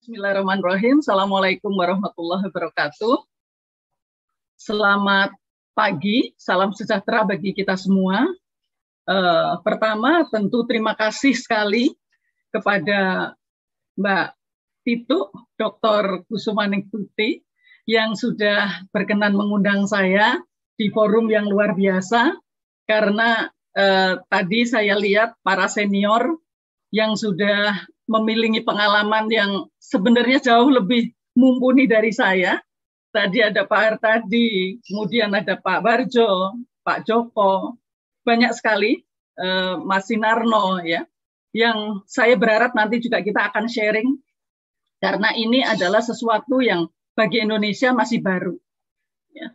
Bismillahirrahmanirrahim. Assalamualaikum warahmatullahi wabarakatuh. Selamat pagi, salam sejahtera bagi kita semua. Pertama, tentu terima kasih sekali kepada Mbak Titu, Dr. Kusumaningstuti, yang sudah berkenan mengundang saya di forum yang luar biasa, karena tadi saya lihat para senior yang sudah memiliki pengalaman yang sebenarnya jauh lebih mumpuni dari saya. Tadi ada Pak Artadi, kemudian ada Pak Barjo, Pak Joko, banyak sekali, Mas Sinarno, ya, yang saya berharap nanti juga kita akan sharing, karena ini adalah sesuatu yang bagi Indonesia masih baru. Ya.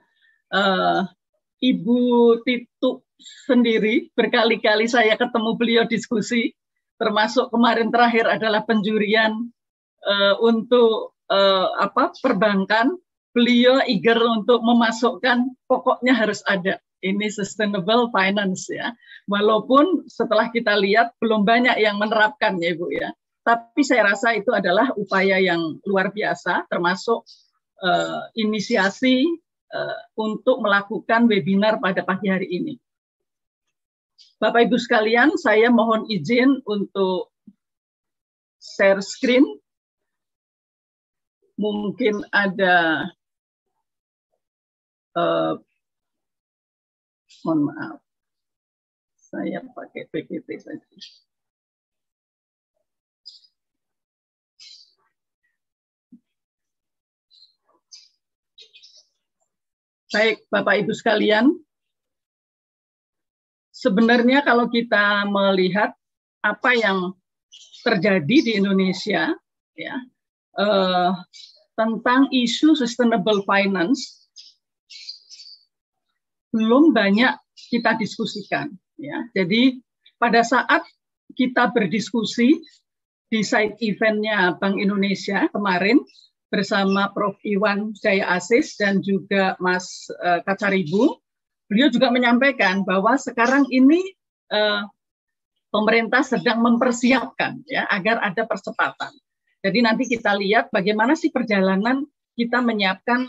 Ibu Titu sendiri, berkali-kali saya ketemu beliau diskusi, termasuk kemarin terakhir adalah penjurian untuk perbankan. Beliau eager untuk memasukkan, pokoknya harus ada ini sustainable finance, ya. Walaupun setelah kita lihat belum banyak yang menerapkan, ya Ibu, ya. Tapi saya rasa itu adalah upaya yang luar biasa, termasuk inisiasi untuk melakukan webinar pada pagi hari ini. Bapak Ibu sekalian, saya mohon izin untuk share screen. Mungkin ada, mohon maaf, saya pakai PPT saja. Baik, Bapak Ibu sekalian, sebenarnya kalau kita melihat apa yang terjadi di Indonesia, ya, tentang isu sustainable finance belum banyak kita diskusikan, ya. Jadi pada saat kita berdiskusi di side eventnya Bank Indonesia kemarin bersama Prof. Iwan Jaya Asis dan juga Mas Kacaribu, beliau juga menyampaikan bahwa sekarang ini pemerintah sedang mempersiapkan, ya, agar ada percepatan. Jadi nanti kita lihat bagaimana sih perjalanan kita menyiapkan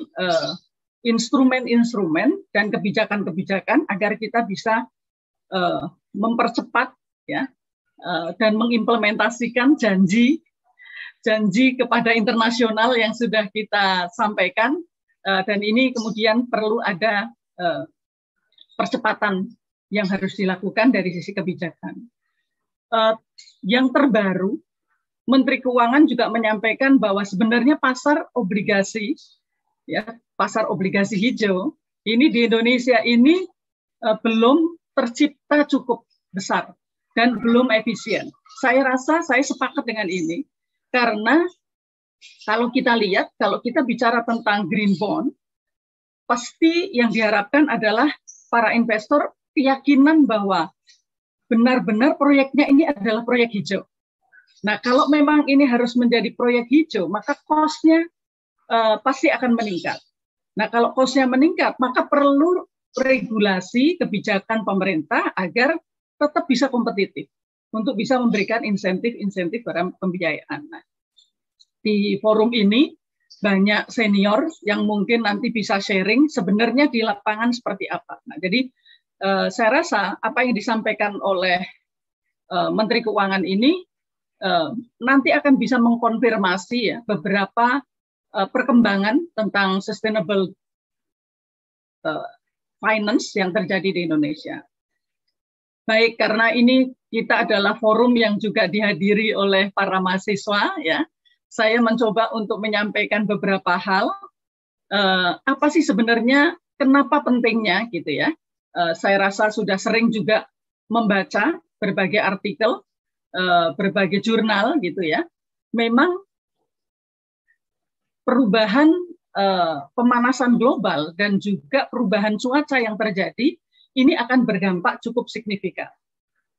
instrumen-instrumen dan kebijakan-kebijakan agar kita bisa mempercepat, ya, dan mengimplementasikan janji kepada internasional yang sudah kita sampaikan, dan ini kemudian perlu ada percepatan yang harus dilakukan dari sisi kebijakan. Yang terbaru, Menteri Keuangan juga menyampaikan bahwa sebenarnya pasar obligasi, ya, pasar obligasi hijau ini di Indonesia ini belum tercipta cukup besar dan belum efisien. Saya rasa saya sepakat dengan ini, karena kalau kita lihat, kalau kita bicara tentang green bond, pasti yang diharapkan adalah para investor keyakinan bahwa benar-benar proyeknya ini adalah proyek hijau. Nah, kalau memang ini harus menjadi proyek hijau, maka cost-nya pasti akan meningkat. Nah, kalau cost-nya meningkat, maka perlu regulasi kebijakan pemerintah agar tetap bisa kompetitif untuk bisa memberikan insentif-insentif pada pembiayaan. Nah, di forum ini banyak senior yang mungkin nanti bisa sharing sebenarnya di lapangan seperti apa. Nah, jadi saya rasa apa yang disampaikan oleh Menteri Keuangan ini nanti akan bisa mengkonfirmasi, ya, beberapa perkembangan tentang sustainable finance yang terjadi di Indonesia. Baik, karena ini kita adalah forum yang juga dihadiri oleh para mahasiswa, ya, saya mencoba untuk menyampaikan beberapa hal. Apa sih sebenarnya, kenapa pentingnya, gitu ya. Saya rasa sudah sering juga membaca berbagai artikel, berbagai jurnal, gitu ya. Memang perubahan pemanasan global dan juga perubahan cuaca yang terjadi ini akan berdampak cukup signifikan,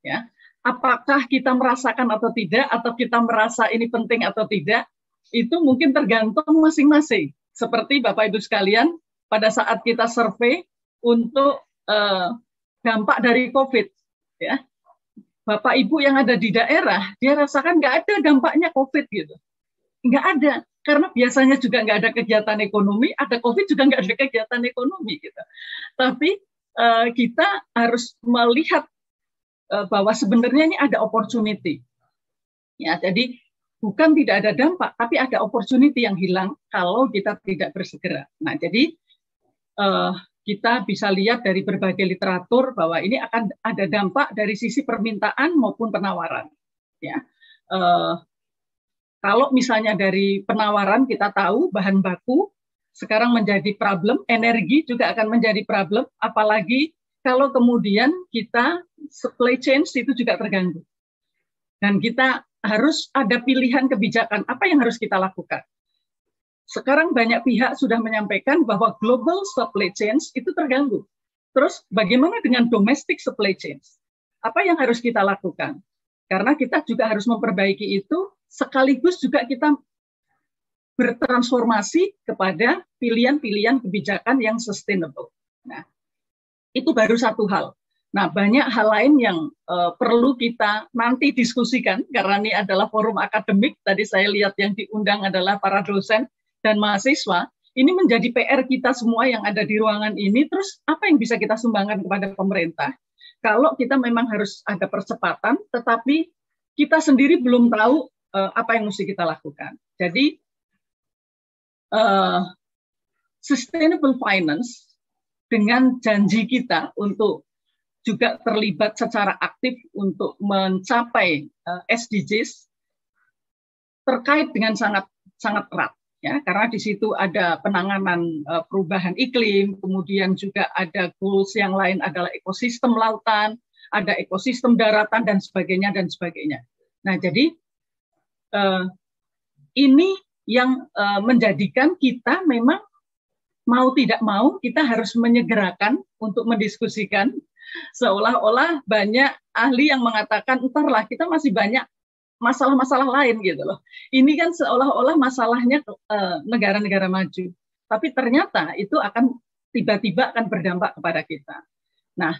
ya. Apakah kita merasakan atau tidak, atau kita merasa ini penting atau tidak, itu mungkin tergantung masing-masing. Seperti Bapak Ibu sekalian, pada saat kita survei untuk dampak dari COVID, ya, Bapak Ibu yang ada di daerah, dia rasakan nggak ada dampaknya COVID, gitu. nggak ada. Karena biasanya juga nggak ada kegiatan ekonomi, ada COVID juga nggak ada kegiatan ekonomi gitu. Tapi kita harus melihat bahwa sebenarnya ini ada opportunity. Ya, jadi bukan tidak ada dampak, tapi ada opportunity yang hilang kalau kita tidak bersegera. Nah, jadi kita bisa lihat dari berbagai literatur bahwa ini akan ada dampak dari sisi permintaan maupun penawaran. Ya, kalau misalnya dari penawaran kita tahu bahan baku sekarang menjadi problem, energi juga akan menjadi problem, apalagi kalau kemudian kita supply chain itu juga terganggu. Dan kita harus ada pilihan kebijakan apa yang harus kita lakukan. Sekarang banyak pihak sudah menyampaikan bahwa global supply chain itu terganggu. Terus bagaimana dengan domestic supply chain? Apa yang harus kita lakukan? Karena kita juga harus memperbaiki itu, sekaligus juga kita bertransformasi kepada pilihan-pilihan kebijakan yang sustainable. Nah, itu baru satu hal. Nah, banyak hal lain yang perlu kita nanti diskusikan, karena ini adalah forum akademik. Tadi saya lihat yang diundang adalah para dosen dan mahasiswa. Ini menjadi PR kita semua yang ada di ruangan ini. Terus apa yang bisa kita sumbangkan kepada pemerintah? Kalau kita memang harus ada percepatan, tetapi kita sendiri belum tahu apa yang mesti kita lakukan. Jadi, sustainable finance dengan janji kita untuk juga terlibat secara aktif untuk mencapai SDGs terkait dengan sangat erat. Ya, karena di situ ada penanganan perubahan iklim, kemudian juga ada goals yang lain adalah ekosistem lautan, ada ekosistem daratan dan sebagainya dan sebagainya. Nah, jadi ini yang menjadikan kita memang mau tidak mau kita harus menyegerakan untuk mendiskusikan, seolah-olah banyak ahli yang mengatakan entarlah kita masih banyak masalah-masalah lain gitu loh. Ini kan seolah-olah masalahnya negara-negara maju, tapi ternyata itu akan tiba-tiba akan berdampak kepada kita. Nah,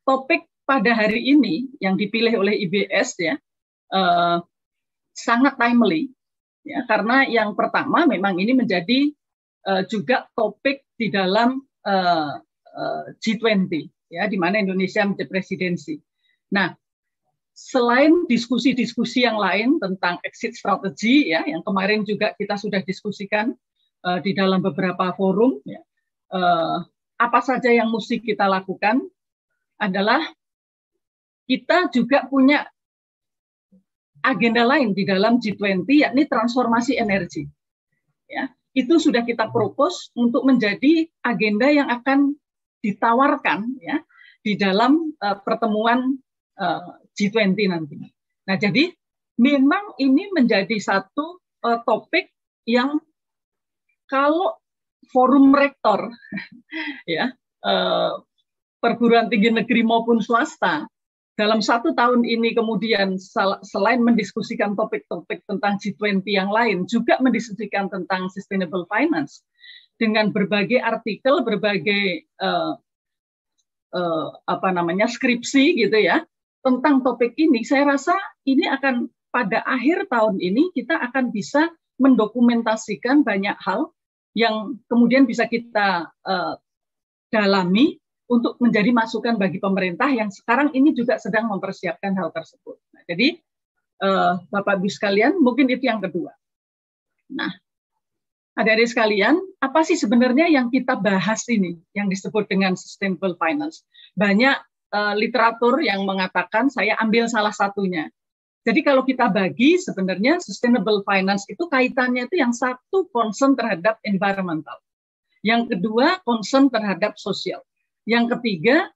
topik pada hari ini yang dipilih oleh IBS ya sangat timely ya, karena yang pertama memang ini menjadi juga topik di dalam G20 ya, di mana Indonesia menjadi presidensi. Nah, selain diskusi-diskusi yang lain tentang exit strategy ya, yang kemarin juga kita sudah diskusikan di dalam beberapa forum ya, apa saja yang mesti kita lakukan adalah kita juga punya agenda lain di dalam G20, yakni transformasi energi. Ya, itu sudah kita propose untuk menjadi agenda yang akan ditawarkan ya di dalam pertemuan G20 nanti. Nah, jadi memang ini menjadi satu topik yang kalau forum rektor ya perguruan tinggi negeri maupun swasta dalam 1 tahun ini kemudian selain mendiskusikan topik-topik tentang G20 yang lain, juga mendiskusikan tentang sustainable finance dengan berbagai artikel, berbagai skripsi gitu ya tentang topik ini. Saya rasa ini akan pada akhir tahun ini kita akan bisa mendokumentasikan banyak hal yang kemudian bisa kita dalami untuk menjadi masukan bagi pemerintah yang sekarang ini juga sedang mempersiapkan hal tersebut. Nah, jadi Bapak Ibu sekalian, mungkin itu yang kedua. Nah, adik-adik sekalian, apa sih sebenarnya yang kita bahas ini yang disebut dengan sustainable finance? Banyak literatur yang mengatakan, saya ambil salah satunya. Jadi kalau kita bagi sebenarnya sustainable finance itu kaitannya itu yang satu concern terhadap environmental, yang kedua concern terhadap sosial, yang ketiga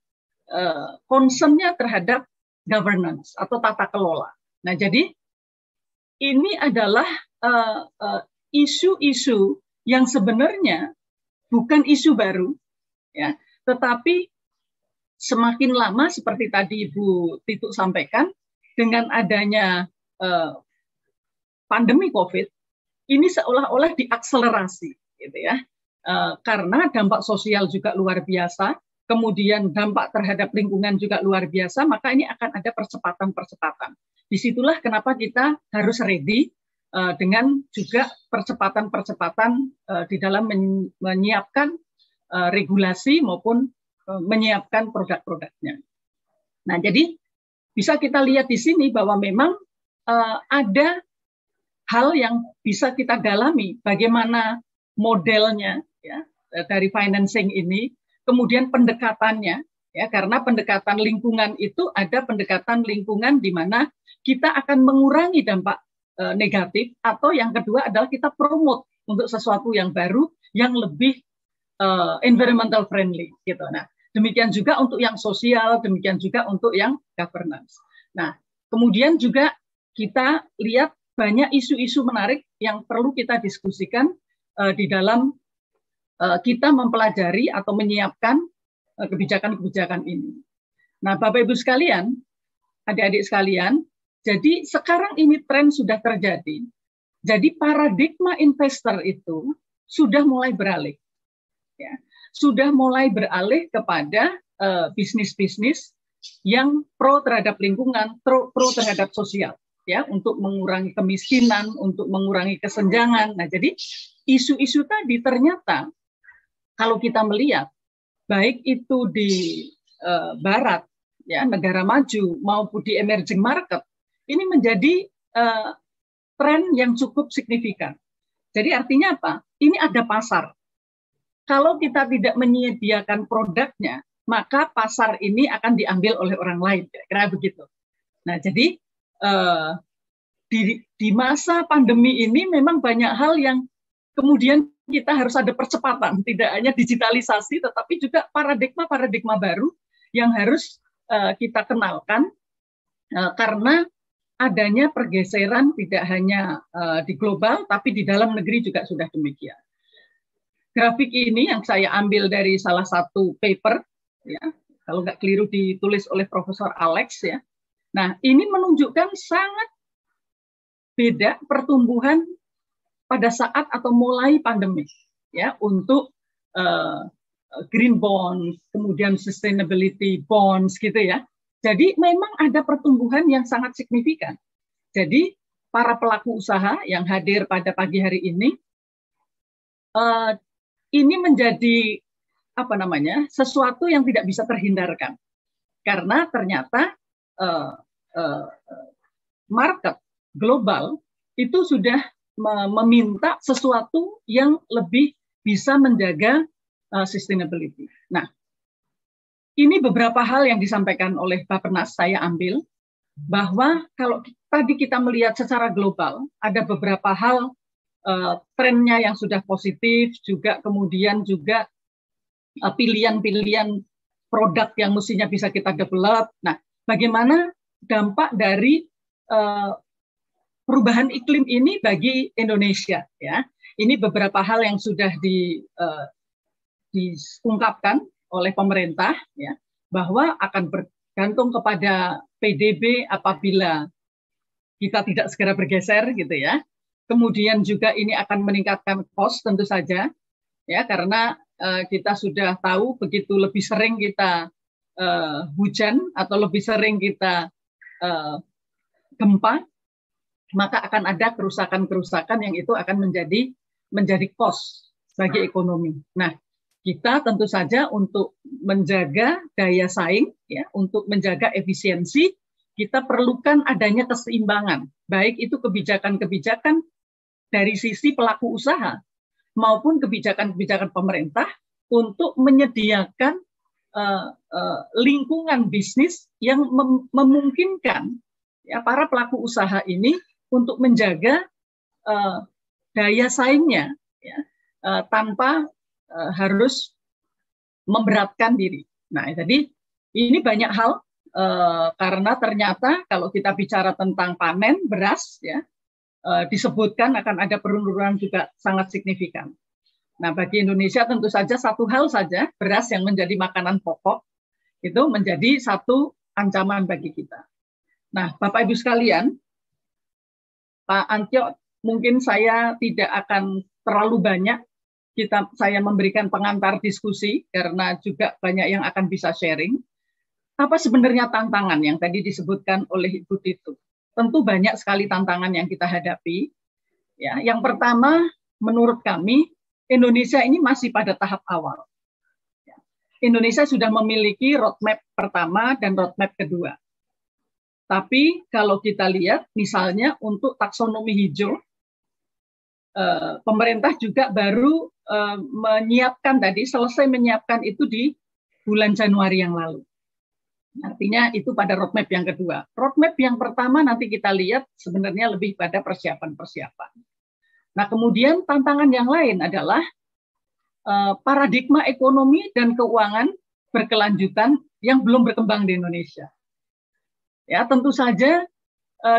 concernnya terhadap governance atau tata kelola. Nah, jadi ini adalah isu-isu yang sebenarnya bukan isu baru, ya, tetapi semakin lama seperti tadi Ibu Titu sampaikan, dengan adanya pandemi COVID, ini seolah-olah diakselerasi, gitu ya, karena dampak sosial juga luar biasa, kemudian dampak terhadap lingkungan juga luar biasa, maka ini akan ada percepatan-percepatan. Disitulah kenapa kita harus ready dengan juga percepatan-percepatan di dalam menyiapkan regulasi maupun menyiapkan produk-produknya. Nah, jadi bisa kita lihat di sini bahwa memang ada hal yang bisa kita dalami, bagaimana modelnya ya dari financing ini, kemudian pendekatannya ya, karena pendekatan lingkungan itu ada pendekatan lingkungan di mana kita akan mengurangi dampak negatif, atau yang kedua adalah kita promote untuk sesuatu yang baru yang lebih environmental friendly gitu. Nah, demikian juga untuk yang sosial, demikian juga untuk yang governance. Nah, kemudian juga kita lihat banyak isu-isu menarik yang perlu kita diskusikan di dalam kita mempelajari atau menyiapkan kebijakan-kebijakan ini. Nah, Bapak Ibu sekalian, adik-adik sekalian, jadi sekarang ini tren sudah terjadi. Jadi paradigma investor itu sudah mulai beralih. Ya, sudah mulai beralih kepada bisnis-bisnis yang pro terhadap lingkungan, pro terhadap sosial, ya, untuk mengurangi kemiskinan, untuk mengurangi kesenjangan. Nah, jadi isu-isu tadi ternyata kalau kita melihat baik itu di Barat, ya, negara maju maupun di emerging market, ini menjadi tren yang cukup signifikan. Jadi artinya apa? Ini ada pasar. Kalau kita tidak menyediakan produknya, maka pasar ini akan diambil oleh orang lain, kira-kira begitu. Nah, jadi di masa pandemi ini memang banyak hal yang kemudian kita harus ada percepatan, tidak hanya digitalisasi, tetapi juga paradigma baru yang harus kita kenalkan karena adanya pergeseran tidak hanya di global, tapi di dalam negeri juga sudah demikian. Grafik ini yang saya ambil dari salah satu paper, ya, kalau nggak keliru ditulis oleh Profesor Alex, ya. Nah, ini menunjukkan sangat beda pertumbuhan pada saat atau mulai pandemi, ya, untuk green bonds, kemudian sustainability bonds, gitu ya. Jadi memang ada pertumbuhan yang sangat signifikan. Jadi para pelaku usaha yang hadir pada pagi hari ini menjadi sesuatu yang tidak bisa terhindarkan, karena ternyata market global itu sudah meminta sesuatu yang lebih bisa menjaga sustainability. Nah, ini beberapa hal yang disampaikan oleh Bappenas saya ambil, bahwa kalau tadi kita melihat secara global, ada beberapa hal trennya yang sudah positif, juga kemudian juga pilihan-pilihan produk yang mestinya bisa kita develop. Nah, bagaimana dampak dari perubahan iklim ini bagi Indonesia? Ya, ini beberapa hal yang sudah diungkapkan oleh pemerintah, ya, bahwa akan bergantung kepada PDB apabila kita tidak segera bergeser, gitu ya. Kemudian juga ini akan meningkatkan cost tentu saja, ya, karena kita sudah tahu begitu lebih sering kita hujan atau lebih sering kita gempa, maka akan ada kerusakan-kerusakan yang itu akan menjadi cost bagi ekonomi. Nah, kita tentu saja untuk menjaga daya saing, ya, untuk menjaga efisiensi, kita perlukan adanya keseimbangan, baik itu kebijakan-kebijakan dari sisi pelaku usaha maupun kebijakan-kebijakan pemerintah untuk menyediakan lingkungan bisnis yang memungkinkan, ya, para pelaku usaha ini untuk menjaga daya saingnya, ya, tanpa harus memberatkan diri. Nah, jadi ini banyak hal karena ternyata kalau kita bicara tentang panen beras, ya, disebutkan akan ada penurunan juga sangat signifikan. Nah, bagi Indonesia tentu saja satu hal saja, beras yang menjadi makanan pokok itu menjadi satu ancaman bagi kita. Nah, Bapak Ibu sekalian, Pak Antyo, mungkin saya tidak akan terlalu banyak saya memberikan pengantar diskusi karena juga banyak yang akan bisa sharing. Apa sebenarnya tantangan yang tadi disebutkan oleh Ibu Titu? Tentu banyak sekali tantangan yang kita hadapi, Ya, yang pertama, menurut kami Indonesia ini masih pada tahap awal. Indonesia sudah memiliki roadmap pertama dan roadmap kedua. Tapi kalau kita lihat, misalnya untuk taksonomi hijau, pemerintah juga baru menyiapkan tadi, selesai menyiapkan itu di bulan Januari yang lalu. Artinya itu pada roadmap yang kedua. Roadmap yang pertama nanti kita lihat sebenarnya lebih pada persiapan-persiapan. Nah, kemudian tantangan yang lain adalah paradigma ekonomi dan keuangan berkelanjutan yang belum berkembang di Indonesia. Ya, tentu saja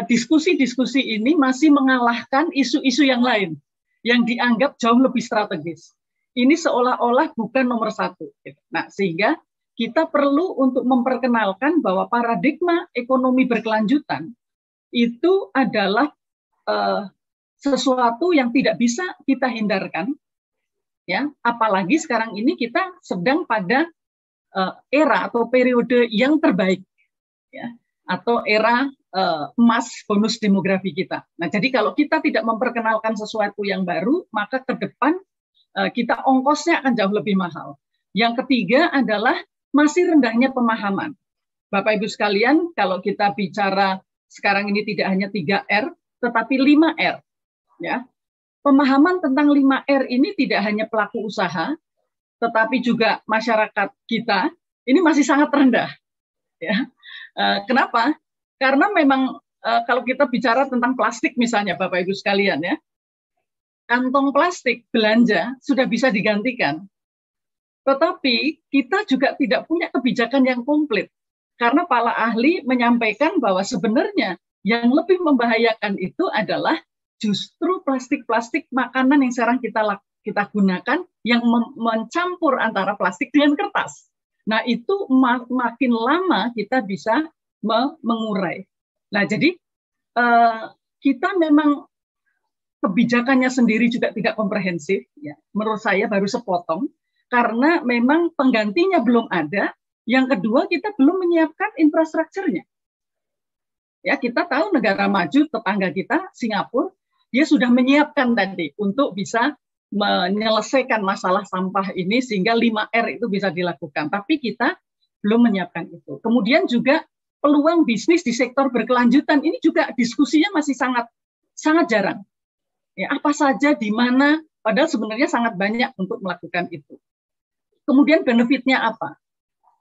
diskusi-diskusi ini masih mengalahkan isu-isu yang lain yang dianggap jauh lebih strategis. Ini seolah-olah bukan nomor satu. Nah, sehingga kita perlu untuk memperkenalkan bahwa paradigma ekonomi berkelanjutan itu adalah sesuatu yang tidak bisa kita hindarkan. Ya, apalagi sekarang ini kita sedang pada era atau periode yang terbaik, ya, atau era emas bonus demografi kita. Nah, jadi kalau kita tidak memperkenalkan sesuatu yang baru, maka ke depan kita ongkosnya akan jauh lebih mahal. Yang ketiga adalah masih rendahnya pemahaman. Bapak Ibu sekalian, kalau kita bicara sekarang ini tidak hanya 3R, tetapi 5R. Ya. Pemahaman tentang 5R ini tidak hanya pelaku usaha, tetapi juga masyarakat kita, ini masih sangat rendah. Ya. Kenapa? Karena memang kalau kita bicara tentang plastik misalnya, Bapak Ibu sekalian, ya, kantong plastik belanja sudah bisa digantikan. Tetapi kita juga tidak punya kebijakan yang komplit. Karena para ahli menyampaikan bahwa sebenarnya yang lebih membahayakan itu adalah justru plastik-plastik makanan yang sekarang kita gunakan yang mencampur antara plastik dengan kertas. Nah, itu makin lama kita bisa mengurai. Nah, jadi kita memang kebijakannya sendiri juga tidak komprehensif. Ya. Menurut saya baru sepotong, karena memang penggantinya belum ada. Yang kedua, kita belum menyiapkan infrastrukturnya. Ya, kita tahu negara maju tetangga kita, Singapura, dia sudah menyiapkan tadi untuk bisa menyelesaikan masalah sampah ini sehingga 5R itu bisa dilakukan. Tapi kita belum menyiapkan itu. Kemudian juga peluang bisnis di sektor berkelanjutan ini juga diskusinya masih sangat jarang. Ya, apa saja, di mana, padahal sebenarnya sangat banyak untuk melakukan itu. Kemudian benefitnya apa?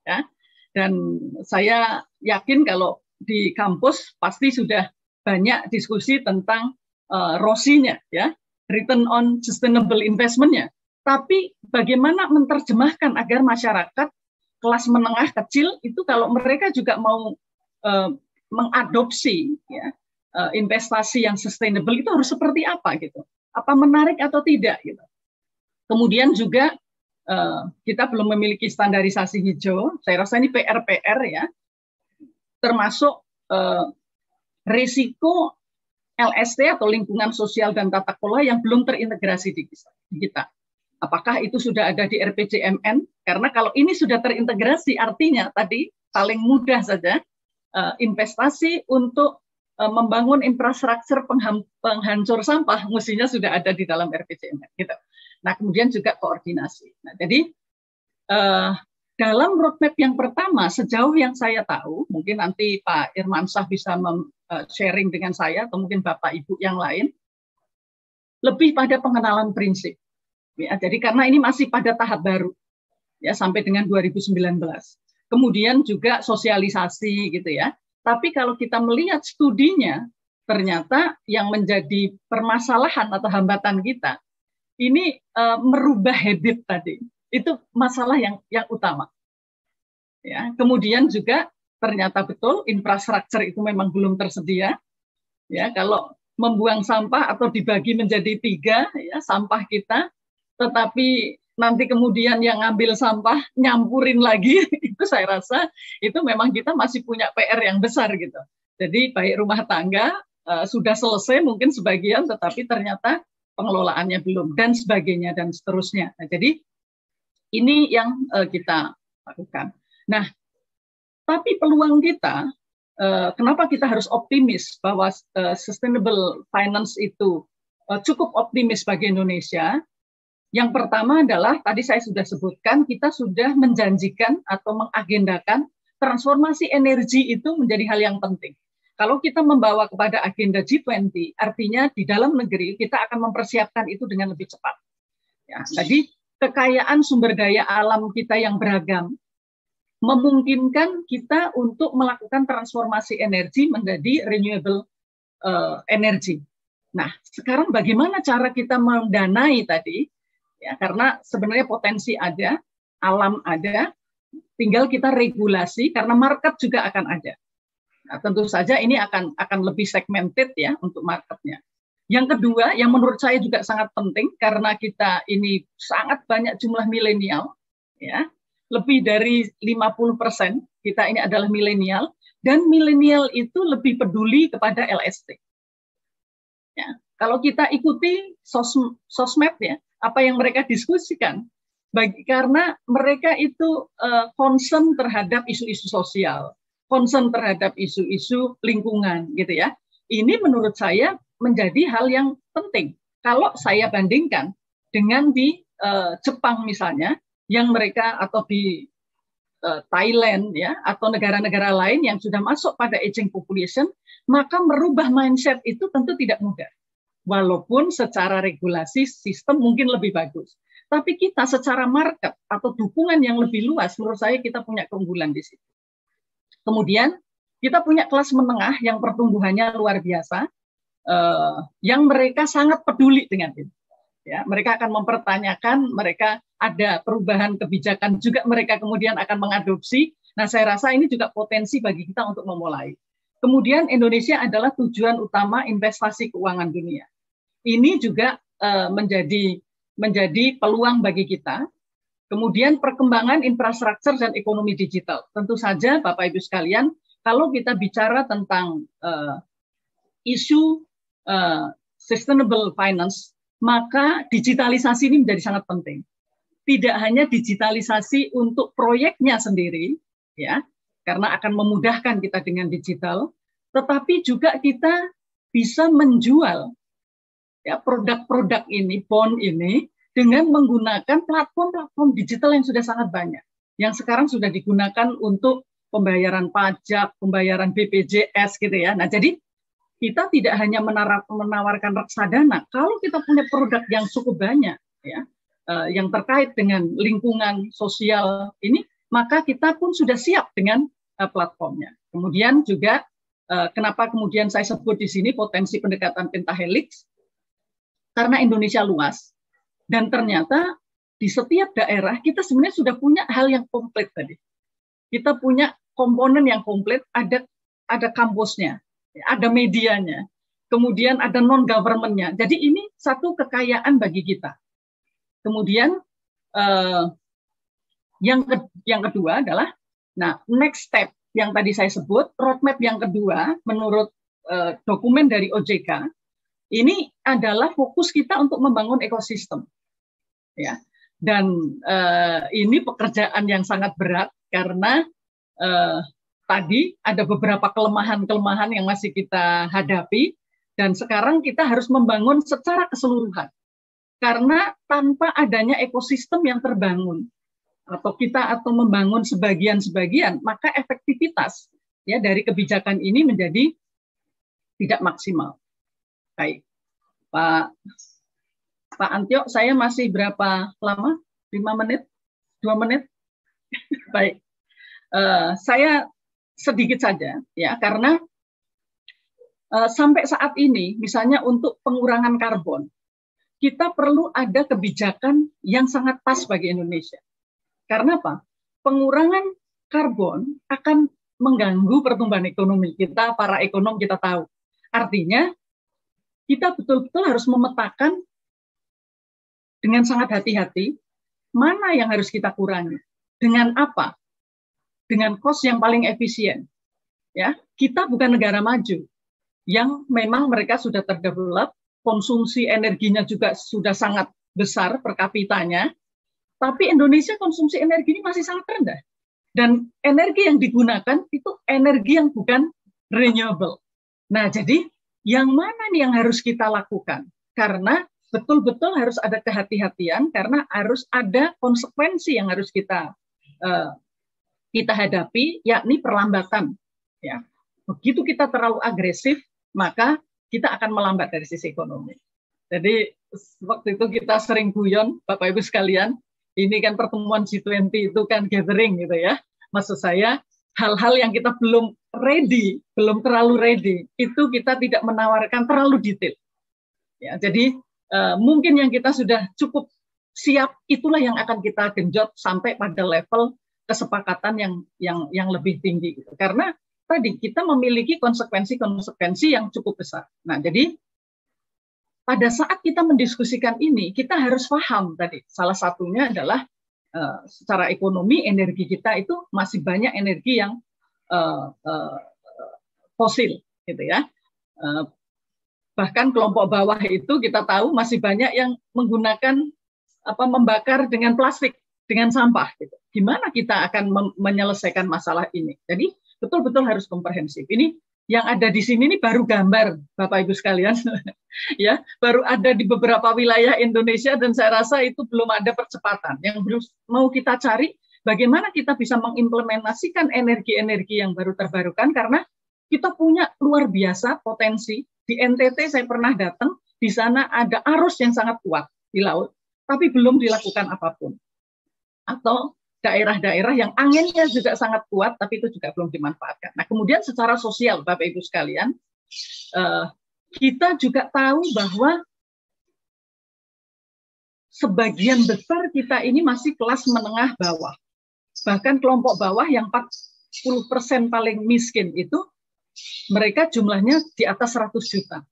Ya, dan saya yakin kalau di kampus pasti sudah banyak diskusi tentang ROSI-nya, ya, return on sustainable investment-nya. Tapi bagaimana menerjemahkan agar masyarakat kelas menengah kecil itu kalau mereka juga mau mengadopsi, ya, investasi yang sustainable itu harus seperti apa gitu? Apa menarik atau tidak gitu? Kemudian juga kita belum memiliki standarisasi hijau. Saya rasa ini PR ya, termasuk risiko LST atau lingkungan sosial dan tata kelola yang belum terintegrasi di kita. Apakah itu sudah ada di RPJMN? Karena kalau ini sudah terintegrasi, artinya tadi paling mudah saja investasi untuk membangun infrastruktur penghancur sampah mestinya sudah ada di dalam RPJMN. Gitu. Nah, kemudian juga koordinasi. Nah, jadi dalam roadmap yang pertama, sejauh yang saya tahu, mungkin nanti Pak Irmansyah bisa sharing dengan saya, atau mungkin Bapak Ibu yang lain, lebih pada pengenalan prinsip. Ya, jadi karena ini masih pada tahap baru, ya, sampai dengan 2019. Kemudian juga sosialisasi gitu ya. Tapi kalau kita melihat studinya, ternyata yang menjadi permasalahan atau hambatan kita, ini merubah habit tadi. Itu masalah yang utama. Ya, kemudian juga ternyata betul infrastruktur itu memang belum tersedia. Ya, kalau membuang sampah atau dibagi menjadi 3, ya, sampah kita, tetapi nanti kemudian yang ngambil sampah nyampurin lagi, itu saya rasa itu memang kita masih punya PR yang besar gitu. Jadi baik rumah tangga sudah selesai mungkin sebagian, tetapi ternyata pengelolaannya belum, dan sebagainya dan seterusnya. Nah, jadi ini yang kita lakukan. Nah, tapi peluang kita, kenapa kita harus optimis bahwa sustainable finance itu cukup optimis bagi Indonesia. Yang pertama adalah tadi saya sudah sebutkan, kita sudah menjanjikan atau mengagendakan transformasi energi itu menjadi hal yang penting. Kalau kita membawa kepada agenda G20, artinya di dalam negeri kita akan mempersiapkan itu dengan lebih cepat. Ya, jadi kekayaan sumber daya alam kita yang beragam memungkinkan kita untuk melakukan transformasi energi menjadi renewable energy. Nah, sekarang bagaimana cara kita mendanai tadi? Ya, karena sebenarnya potensi ada, alam ada, tinggal kita regulasi karena market juga akan ada. Nah, tentu saja ini akan lebih segmented ya untuk marketnya. Yang kedua, yang menurut saya juga sangat penting karena kita ini sangat banyak jumlah milenial, ya, lebih dari 50% kita ini adalah milenial, dan milenial itu lebih peduli kepada LST. Ya, kalau kita ikuti sosmed ya, apa yang mereka diskusikan, karena mereka itu concern terhadap isu-isu sosial, concern terhadap isu-isu lingkungan gitu ya. Ini menurut saya menjadi hal yang penting. Kalau saya bandingkan dengan di Jepang misalnya, yang mereka atau di Thailand ya, atau negara-negara lain yang sudah masuk pada aging population, maka merubah mindset itu tentu tidak mudah. Walaupun secara regulasi sistem mungkin lebih bagus. Tapi kita secara market atau dukungan yang lebih luas, menurut saya kita punya keunggulan di situ. Kemudian kita punya kelas menengah yang pertumbuhannya luar biasa, yang mereka sangat peduli dengan itu. Ya, mereka akan mempertanyakan, mereka ada perubahan kebijakan juga mereka kemudian akan mengadopsi. Nah, saya rasa ini juga potensi bagi kita untuk memulai. Kemudian Indonesia adalah tujuan utama investasi keuangan dunia. Ini juga menjadi peluang bagi kita. Kemudian perkembangan infrastruktur dan ekonomi digital. Tentu saja Bapak Ibu sekalian, kalau kita bicara tentang isu sustainable finance, maka digitalisasi ini menjadi sangat penting. Tidak hanya digitalisasi untuk proyeknya sendiri, ya, karena akan memudahkan kita dengan digital, tetapi juga kita bisa menjual ya produk-produk ini, bond ini, dengan menggunakan platform-platform digital yang sudah sangat banyak, yang sekarang sudah digunakan untuk pembayaran pajak, pembayaran BPJS gitu ya. Nah, jadi kita tidak hanya menawarkan reksadana, kalau kita punya produk yang cukup banyak ya, yang terkait dengan lingkungan sosial ini, maka kita pun sudah siap dengan platformnya. Kemudian juga kenapa kemudian saya sebut di sini potensi pendekatan pentahelix, karena Indonesia luas dan ternyata di setiap daerah kita sebenarnya sudah punya hal yang komplit tadi. Kita punya komponen yang komplit, ada kampusnya, ada medianya, kemudian ada non-government-nya. Jadi ini satu kekayaan bagi kita. Kemudian yang kedua adalah, nah next step yang tadi saya sebut, roadmap yang kedua menurut dokumen dari OJK, ini adalah fokus kita untuk membangun ekosistem. Ya. Dan ini pekerjaan yang sangat berat karena tadi ada beberapa kelemahan-kelemahan yang masih kita hadapi, dan sekarang kita harus membangun secara keseluruhan. Karena tanpa adanya ekosistem yang terbangun, atau membangun sebagian-sebagian, maka efektivitas ya dari kebijakan ini menjadi tidak maksimal. Baik, Pak Antio, saya masih berapa lama? 5 menit? 2 menit? Baik, saya sedikit saja ya, karena sampai saat ini misalnya untuk pengurangan karbon kita perlu ada kebijakan yang sangat pas bagi Indonesia. Karena apa? Pengurangan karbon akan mengganggu pertumbuhan ekonomi kita, para ekonom kita tahu. Artinya kita betul-betul harus memetakan dengan sangat hati-hati mana yang harus kita kurangi, dengan apa, dengan cost yang paling efisien. Ya, kita bukan negara maju yang memang mereka sudah terdevelop, konsumsi energinya juga sudah sangat besar per kapitanya, tapi Indonesia konsumsi energi ini masih sangat rendah. Dan energi yang digunakan itu energi yang bukan renewable. Nah, jadi yang mana nih yang harus kita lakukan? karena betul-betul harus ada kehati-hatian, karena harus ada konsekuensi yang harus kita hadapi, yakni perlambatan. Ya, begitu kita terlalu agresif, maka kita akan melambat dari sisi ekonomi. Jadi waktu itu kita sering guyon, Bapak Ibu sekalian, ini kan pertemuan G20 itu kan gathering gitu ya. Maksud saya hal-hal yang kita belum ready, belum terlalu ready, itu kita tidak menawarkan terlalu detail. Ya, jadi mungkin yang kita sudah cukup siap, itulah yang akan kita genjot sampai pada level kesepakatan yang lebih tinggi. Gitu. Karena tadi kita memiliki konsekuensi-konsekuensi yang cukup besar. Nah, jadi pada saat kita mendiskusikan ini, kita harus paham tadi. Salah satunya adalah secara ekonomi, energi kita itu masih banyak energi yang fosil, gitu ya. Bahkan kelompok bawah itu kita tahu masih banyak yang menggunakan membakar dengan plastik, dengan sampah. Gitu. Gimana kita akan menyelesaikan masalah ini? Jadi betul-betul harus komprehensif. Ini yang ada di sini ini baru gambar, Bapak Ibu sekalian, ya, baru ada di beberapa wilayah Indonesia dan saya rasa itu belum ada percepatan. Yang belum mau kita cari bagaimana kita bisa mengimplementasikan energi-energi yang baru terbarukan karena kita punya luar biasa potensi. Di NTT saya pernah datang, di sana ada arus yang sangat kuat di laut, tapi belum dilakukan apapun. Atau daerah-daerah yang anginnya juga sangat kuat, tapi itu juga belum dimanfaatkan. Nah, kemudian secara sosial, Bapak Ibu sekalian, kita juga tahu bahwa sebagian besar kita ini masih kelas menengah bawah. Bahkan kelompok bawah yang 40% paling miskin itu, mereka jumlahnya di atas 100 juta.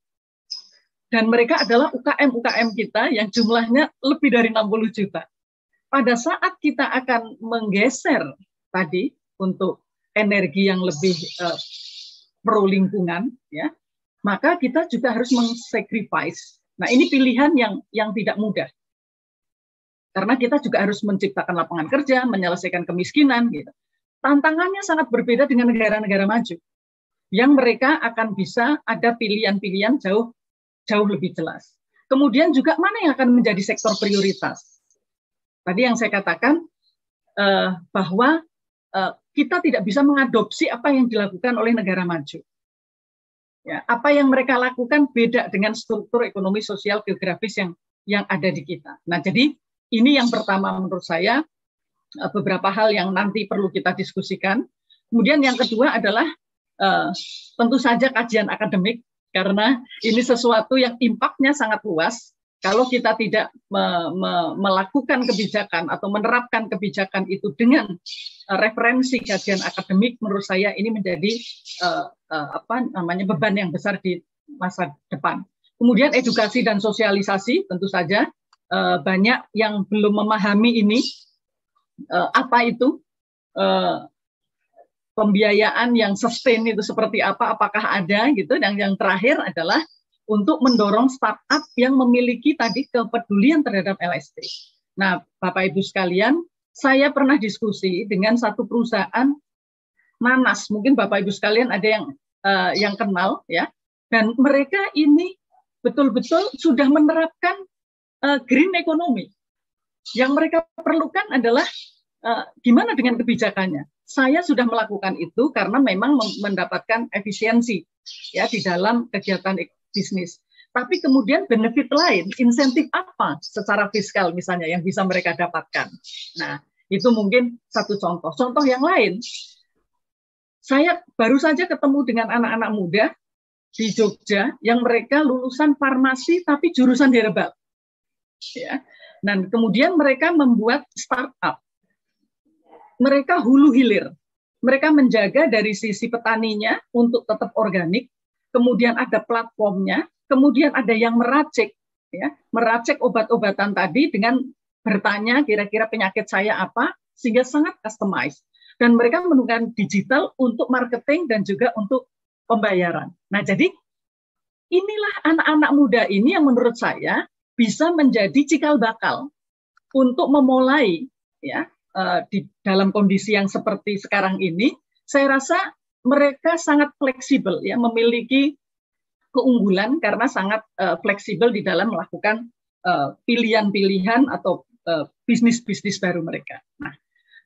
Dan mereka adalah UKM-UKM kita yang jumlahnya lebih dari 60 juta. Pada saat kita akan menggeser tadi untuk energi yang lebih pro lingkungan, ya, maka kita juga harus meng-sacrifice. Nah, ini pilihan yang tidak mudah. Karena kita juga harus menciptakan lapangan kerja, menyelesaikan kemiskinan. Gitu. Tantangannya sangat berbeda dengan negara-negara maju. Yang mereka akan bisa ada pilihan-pilihan jauh lebih jelas. Kemudian juga mana yang akan menjadi sektor prioritas. Tadi yang saya katakan bahwa kita tidak bisa mengadopsi apa yang dilakukan oleh negara maju. Ya, apa yang mereka lakukan beda dengan struktur ekonomi sosial geografis yang ada di kita. Nah, jadi ini yang pertama menurut saya beberapa hal yang nanti perlu kita diskusikan. Kemudian yang kedua adalah tentu saja kajian akademik karena ini sesuatu yang impaknya sangat luas. Kalau kita tidak melakukan kebijakan atau menerapkan kebijakan itu dengan referensi kajian akademik, menurut saya ini menjadi beban yang besar di masa depan. Kemudian edukasi dan sosialisasi, tentu saja banyak yang belum memahami ini apa itu pembiayaan yang sustain itu seperti apa, apakah ada gitu. Dan yang terakhir adalah untuk mendorong startup yang memiliki tadi kepedulian terhadap LSD. Nah, Bapak Ibu sekalian, saya pernah diskusi dengan satu perusahaan nanas. Mungkin Bapak Ibu sekalian ada yang kenal ya. Dan mereka ini betul-betul sudah menerapkan green economy. Yang mereka perlukan adalah gimana dengan kebijakannya. Saya sudah melakukan itu karena memang mendapatkan efisiensi ya di dalam kegiatan bisnis. Tapi kemudian benefit lain, insentif apa secara fiskal misalnya yang bisa mereka dapatkan. Nah, itu mungkin satu contoh. Contoh yang lain, saya baru saja ketemu dengan anak-anak muda di Jogja yang mereka lulusan farmasi tapi jurusan herbal. Ya. Dan kemudian mereka membuat startup. Mereka hulu hilir. Mereka menjaga dari sisi petaninya untuk tetap organik. Kemudian ada platformnya, kemudian ada yang meracik, ya, meracik obat-obatan tadi dengan bertanya kira-kira penyakit saya apa, sehingga sangat customized. Dan mereka menggunakan digital untuk marketing dan juga untuk pembayaran. Nah, jadi inilah anak-anak muda ini yang menurut saya bisa menjadi cikal bakal untuk memulai, ya, di dalam kondisi yang seperti sekarang ini. Saya rasa mereka sangat fleksibel, ya, memiliki keunggulan karena sangat fleksibel di dalam melakukan pilihan-pilihan atau bisnis-bisnis baru mereka. Nah,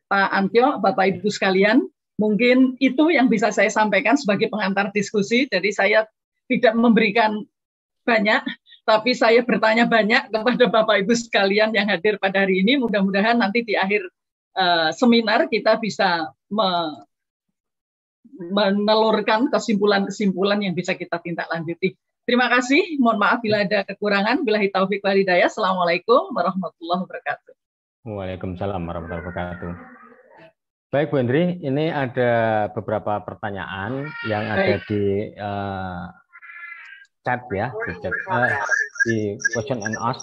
Pak Antyo, Bapak Ibu sekalian, mungkin itu yang bisa saya sampaikan sebagai pengantar diskusi. Jadi saya tidak memberikan banyak, tapi saya bertanya banyak kepada Bapak Ibu sekalian yang hadir pada hari ini. Mudah-mudahan nanti di akhir seminar kita bisa menelurkan kesimpulan-kesimpulan yang bisa kita tindak lanjuti. Terima kasih. Mohon maaf bila ada kekurangan. Billahi taufik wal hidayah. Assalamualaikum warahmatullahi wabarakatuh. Waalaikumsalam warahmatullahi wabarakatuh. Baik Bu Hendri, ini ada beberapa pertanyaan yang ada di chat ya, di question and ask.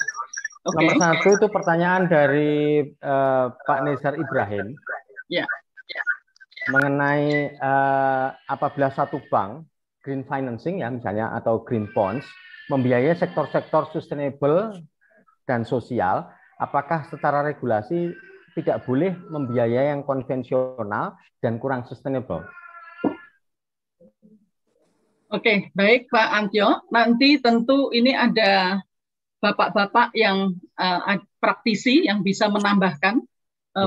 Nomor satu itu pertanyaan dari Pak Nezar Ibrahim. Ya. Mengenai apabila satu bank green financing ya misalnya atau green bonds membiayai sektor-sektor sustainable dan sosial, apakah secara regulasi tidak boleh membiayai yang konvensional dan kurang sustainable? Oke, baik Pak Antyo. Nanti tentu ini ada bapak-bapak yang praktisi yang bisa menambahkan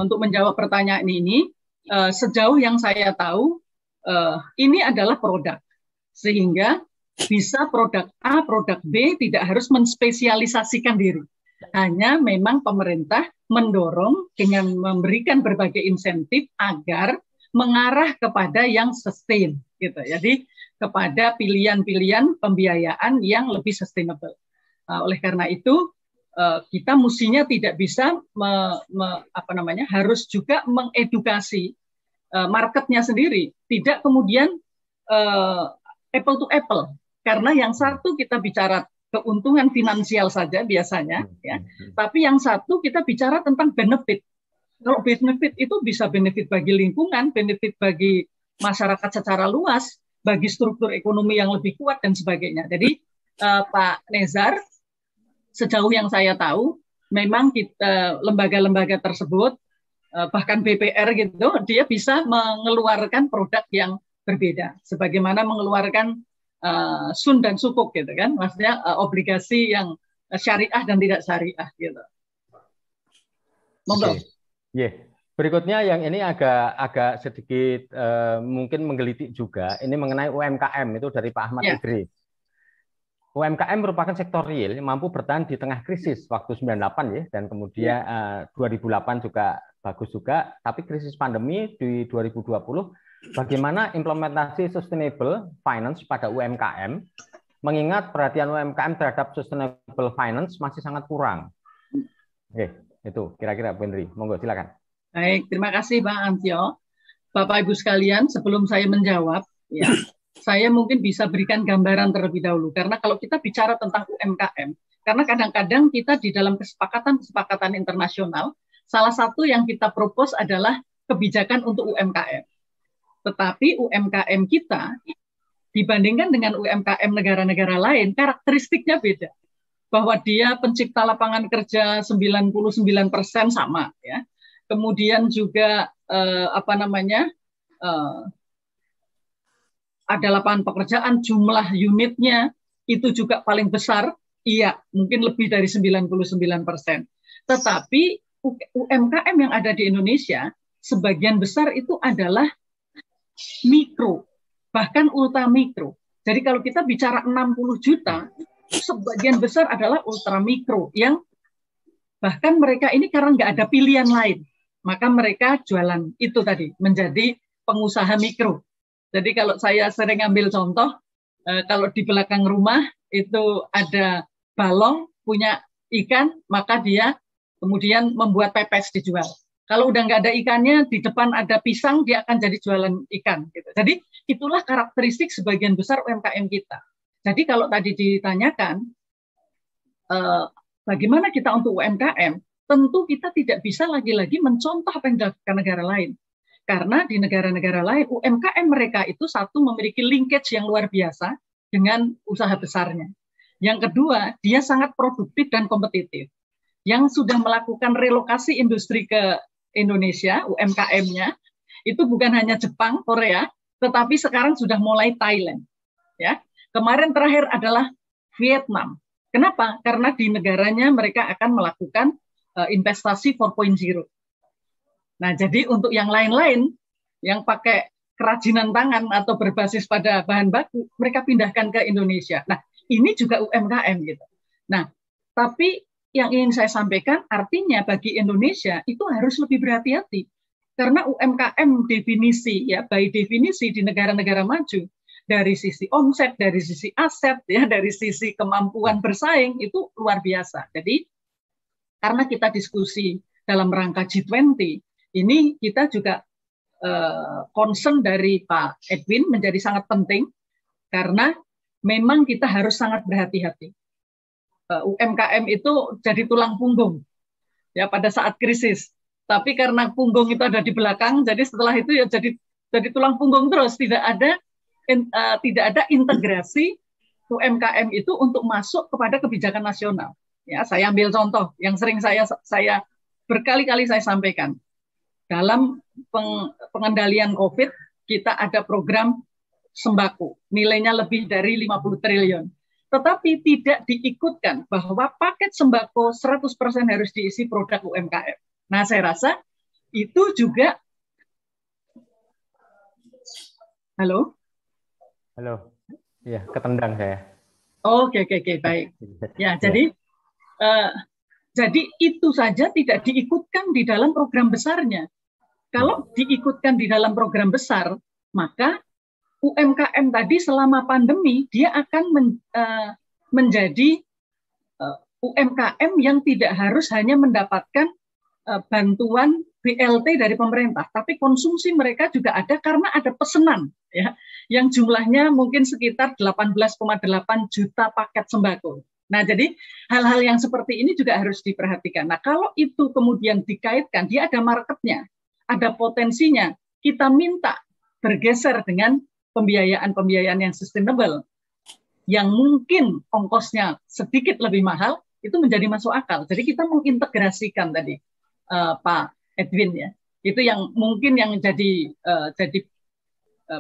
untuk menjawab pertanyaan ini. Sejauh yang saya tahu, ini adalah produk. Sehingga bisa produk A, produk B tidak harus menspesialisasikan diri. Hanya memang pemerintah mendorong dengan memberikan berbagai insentif agar mengarah kepada yang sustain. Gitu. Jadi kepada pilihan-pilihan pembiayaan yang lebih sustainable. Oleh karena itu, kita mestinya tidak bisa harus juga mengedukasi marketnya sendiri, tidak kemudian apple to apple, karena yang satu kita bicara keuntungan finansial saja biasanya, ya, tapi yang satu kita bicara tentang benefit. Kalau benefit itu bisa benefit bagi lingkungan, benefit bagi masyarakat secara luas, bagi struktur ekonomi yang lebih kuat dan sebagainya. Jadi Pak Nezar, sejauh yang saya tahu, memang kita lembaga-lembaga tersebut bahkan BPR gitu, dia bisa mengeluarkan produk yang berbeda, sebagaimana mengeluarkan sun dan sukuk gitu kan, maksudnya obligasi yang syariah dan tidak syariah gitu. Monggo. Yeah. Berikutnya yang ini agak sedikit mungkin menggelitik juga, ini mengenai UMKM itu dari Pak Ahmad Idris. UMKM merupakan sektor real yang mampu bertahan di tengah krisis waktu 98 ya, dan kemudian 2008 juga bagus juga, tapi krisis pandemi di 2020, bagaimana implementasi sustainable finance pada UMKM, mengingat perhatian UMKM terhadap sustainable finance masih sangat kurang. Oke, itu kira-kira Bu Hendri, monggo silakan. Baik, terima kasih Pak Antyo. Bapak Ibu sekalian, sebelum saya menjawab, ya, saya mungkin bisa berikan gambaran terlebih dahulu, karena kalau kita bicara tentang UMKM, karena kadang-kadang kita di dalam kesepakatan internasional, salah satu yang kita propose adalah kebijakan untuk UMKM. Tetapi UMKM kita dibandingkan dengan UMKM negara-negara lain, karakteristiknya beda. Bahwa dia pencipta lapangan kerja 99% sama, ya. Kemudian juga ada lapangan pekerjaan, jumlah unitnya itu juga paling besar, iya, mungkin lebih dari 99%. Tetapi UMKM yang ada di Indonesia, sebagian besar itu adalah mikro, bahkan ultra mikro. Jadi kalau kita bicara 60 juta, sebagian besar adalah ultra mikro, yang bahkan mereka ini karena nggak ada pilihan lain, maka mereka jualan itu tadi, menjadi pengusaha mikro. Jadi kalau saya sering ambil contoh, kalau di belakang rumah itu ada balong, punya ikan, maka dia kemudian membuat pepes dijual. Kalau udah nggak ada ikannya, di depan ada pisang, dia akan jadi jualan ikan. Gitu. Jadi itulah karakteristik sebagian besar UMKM kita. Jadi kalau tadi ditanyakan, bagaimana kita untuk UMKM, tentu kita tidak bisa lagi-lagi mencontoh apa yang dilakukan negara lain. Karena di negara-negara lain, UMKM mereka itu satu memiliki linkage yang luar biasa dengan usaha besarnya. Yang kedua, dia sangat produktif dan kompetitif. Yang sudah melakukan relokasi industri ke Indonesia, UMKM-nya, itu bukan hanya Jepang, Korea, tetapi sekarang sudah mulai Thailand. Ya. Kemarin terakhir adalah Vietnam. Kenapa? Karena di negaranya mereka akan melakukan investasi 4.0. Nah, jadi untuk yang lain-lain yang pakai kerajinan tangan atau berbasis pada bahan baku, mereka pindahkan ke Indonesia. Nah, ini juga UMKM gitu. Nah, tapi yang ingin saya sampaikan artinya bagi Indonesia itu harus lebih berhati-hati. Karena UMKM definisi ya, by definisi di negara-negara maju, dari sisi omset, dari sisi aset, ya, dari sisi kemampuan bersaing itu luar biasa. Jadi karena kita diskusi dalam rangka G20, ini kita juga concern dari Pak Edwin menjadi sangat penting karena memang kita harus sangat berhati-hati. UMKM itu jadi tulang punggung ya pada saat krisis. Tapi karena punggung itu ada di belakang, jadi setelah itu ya jadi tulang punggung terus, tidak ada integrasi UMKM itu untuk masuk kepada kebijakan nasional. Ya, saya ambil contoh yang sering saya berkali-kali saya sampaikan. Dalam pengendalian COVID, kita ada program sembako, nilainya lebih dari 50 triliun. Tetapi tidak diikutkan bahwa paket sembako 100% harus diisi produk UMKM. Nah, saya rasa itu juga. Halo? Halo, ya ketendang saya. Oke, baik. Ya, jadi itu saja tidak diikutkan di dalam program besarnya. Kalau diikutkan di dalam program besar, maka UMKM tadi selama pandemi dia akan menjadi UMKM yang tidak harus hanya mendapatkan bantuan BLT dari pemerintah, tapi konsumsi mereka juga ada karena ada pesanan ya, yang jumlahnya mungkin sekitar 18,8 juta paket sembako. Nah, jadi hal-hal yang seperti ini juga harus diperhatikan. Nah, kalau itu kemudian dikaitkan, dia ada marketnya, ada potensinya, kita minta bergeser dengan pembiayaan yang sustainable, yang mungkin ongkosnya sedikit lebih mahal, itu menjadi masuk akal. Jadi kita mengintegrasikan tadi, Pak Edwin ya, itu yang mungkin yang jadi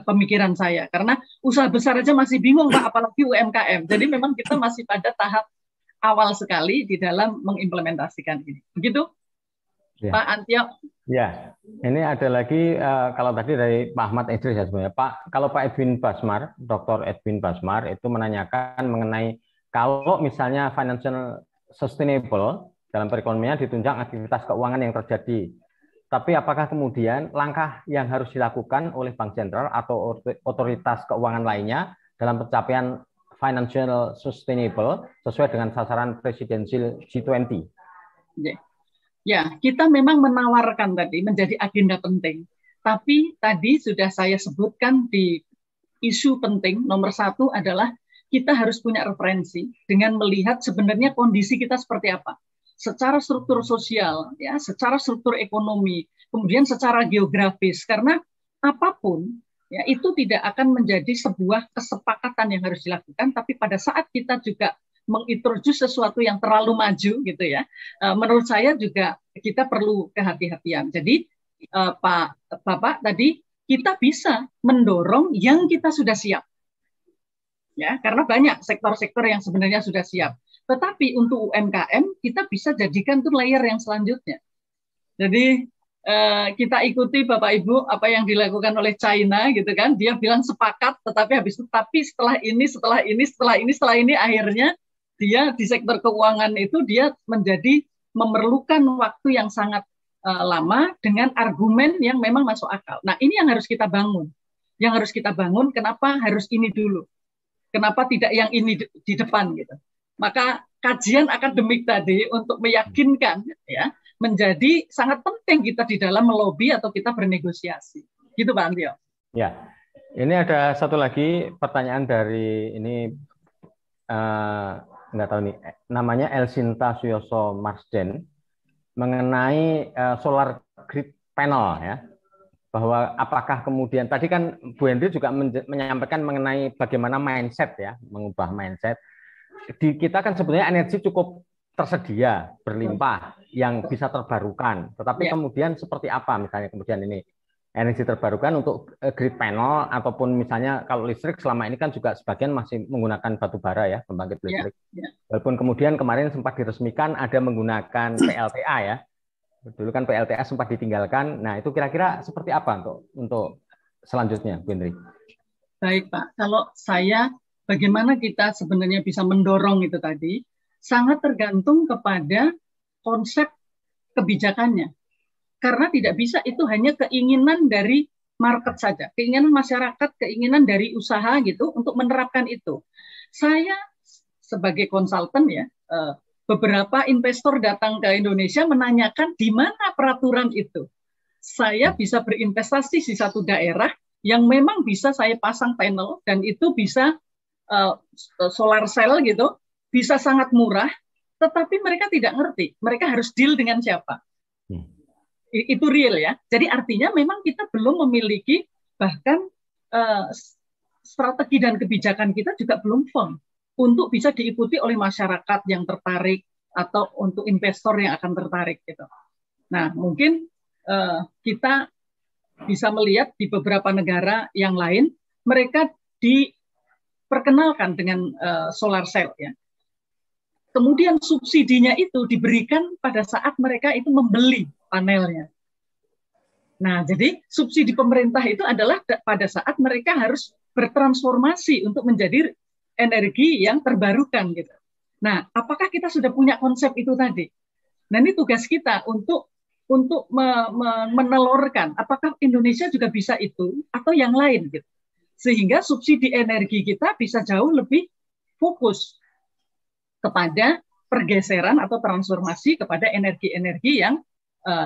pemikiran saya. Karena usaha besar aja masih bingung Pak, apalagi UMKM. Jadi memang kita masih pada tahap awal sekali di dalam mengimplementasikan ini. Begitu, ya. Pak Antio. Ya, ini ada lagi kalau tadi dari Pak Ahmad Idris ya sebenarnya. Kalau Pak Edwin Basmar, Dr. Edwin Basmar itu menanyakan mengenai kalau misalnya financial sustainable dalam perekonomian ditunjang aktivitas keuangan yang terjadi. Tapi apakah kemudian langkah yang harus dilakukan oleh Bank Sentral atau otoritas keuangan lainnya dalam pencapaian financial sustainable sesuai dengan sasaran presidensial G20? Ya, kita memang menawarkan tadi menjadi agenda penting. Tapi tadi sudah saya sebutkan di isu penting nomor 1 adalah kita harus punya referensi dengan melihat sebenarnya kondisi kita seperti apa. Secara struktur sosial, ya, secara struktur ekonomi, kemudian secara geografis. Karena apapun ya itu tidak akan menjadi sebuah kesepakatan yang harus dilakukan, tapi pada saat kita juga mengintroduce sesuatu yang terlalu maju gitu ya, menurut saya juga kita perlu kehati-hatian. Jadi Bapak tadi kita bisa mendorong yang kita sudah siap, ya, karena banyak sektor-sektor yang sebenarnya sudah siap. Tetapi untuk UMKM kita bisa jadikan tuh layer yang selanjutnya. Jadi kita ikuti Bapak Ibu apa yang dilakukan oleh China gitu kan. Dia bilang sepakat, tetapi habis itu setelah ini akhirnya dia di sektor keuangan itu dia memerlukan waktu yang sangat lama dengan argumen yang memang masuk akal. Nah, ini yang harus kita bangun. Yang harus kita bangun, kenapa harus ini dulu? Kenapa tidak yang ini di depan gitu? Maka kajian akademik tadi untuk meyakinkan ya menjadi sangat penting kita di dalam melobi atau kita bernegosiasi. Gitu Pak Antio. Ya, ini ada satu lagi pertanyaan dari ini nggak tahu nih namanya Elsinta Suyoso Marsden mengenai solar grid panel ya, bahwa apakah kemudian tadi kan Bu Hendri juga menyampaikan mengenai bagaimana mindset ya, mengubah mindset. Di kita kan sebenarnya energi cukup tersedia berlimpah yang bisa terbarukan, tetapi kemudian seperti apa misalnya kemudian ini energi terbarukan untuk grid panel ataupun misalnya kalau listrik selama ini kan juga sebagian masih menggunakan batu bara ya, pembangkit listrik. Walaupun kemudian kemarin sempat diresmikan ada menggunakan PLTA ya. Dulu kan PLTA sempat ditinggalkan. Nah, itu kira-kira seperti apa untuk selanjutnya, Bu Indri? Baik, Pak. Kalau saya bagaimana kita sebenarnya bisa mendorong itu tadi sangat tergantung kepada konsep kebijakannya. Karena tidak bisa itu hanya keinginan dari market saja, keinginan masyarakat, keinginan dari usaha gitu untuk menerapkan itu. Saya sebagai konsultan ya, beberapa investor datang ke Indonesia menanyakan di mana peraturan itu. Saya bisa berinvestasi di satu daerah yang memang bisa saya pasang panel dan itu bisa solar cell gitu, bisa sangat murah, tetapi mereka tidak ngerti, mereka harus deal dengan siapa. Itu real ya. Jadi artinya memang kita belum memiliki bahkan strategi dan kebijakan kita juga belum firm untuk bisa diikuti oleh masyarakat yang tertarik atau untuk investor yang akan tertarik gitu. Nah, mungkin kita bisa melihat di beberapa negara yang lain mereka diperkenalkan dengan solar cell ya. Kemudian subsidinya itu diberikan pada saat mereka itu membeli panelnya. Nah, jadi subsidi pemerintah itu adalah pada saat mereka harus bertransformasi untuk menjadi energi yang terbarukan gitu. Nah, apakah kita sudah punya konsep itu tadi? Nah, ini tugas kita untuk menelurkan apakah Indonesia juga bisa itu atau yang lain gitu. Sehingga subsidi energi kita bisa jauh lebih fokus kepada pergeseran atau transformasi kepada energi-energi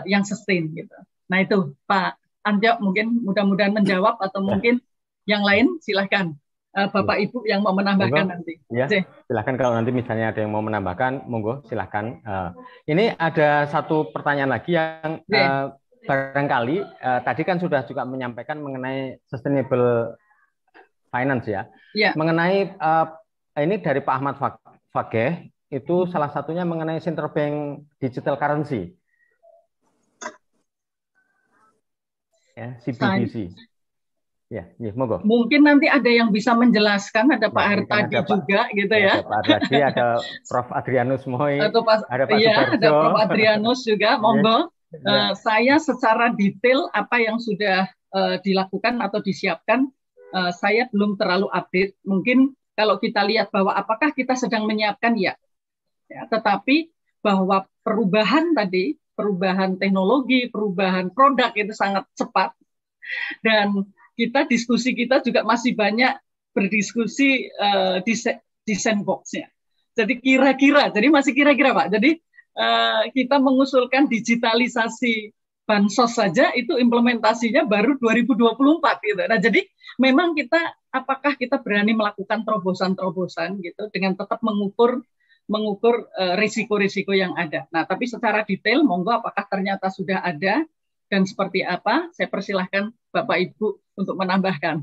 yang sustain gitu. Nah itu Pak Anjo mungkin mudah-mudahan menjawab atau mungkin yang lain silahkan Bapak Ibu yang mau menambahkan nanti. Ya, silahkan kalau nanti misalnya ada yang mau menambahkan, monggo silahkan. Ini ada satu pertanyaan lagi yang barangkali tadi kan sudah juga menyampaikan mengenai sustainable finance ya. Mengenai ini dari Pak Ahmad Fageh itu salah satunya mengenai central bank digital currency. Ya, CBDC. Ya, monggo. Mungkin nanti ada yang bisa menjelaskan, ada Pak Hartadi juga gitu ya. Ada Pak Hartadi, ada Prof. Adrianus Moy, ada Pak Subarjo. Ada Prof. Adrianus juga, monggo. Saya secara detail apa yang sudah dilakukan atau disiapkan, saya belum terlalu update. Mungkin kalau kita lihat bahwa apakah kita sedang menyiapkan ya, tetapi bahwa perubahan tadi, perubahan teknologi, perubahan produk itu sangat cepat dan diskusi kita juga masih banyak berdiskusi di sandbox-nya. Jadi jadi masih kira-kira Pak. Jadi kita mengusulkan digitalisasi bansos saja itu implementasinya baru 2024 gitu. Nah, jadi memang apakah kita berani melakukan terobosan-terobosan gitu dengan tetap mengukur risiko-risiko yang ada. Nah, tapi secara detail, monggo apakah ternyata sudah ada dan seperti apa, saya persilahkan Bapak Ibu untuk menambahkan.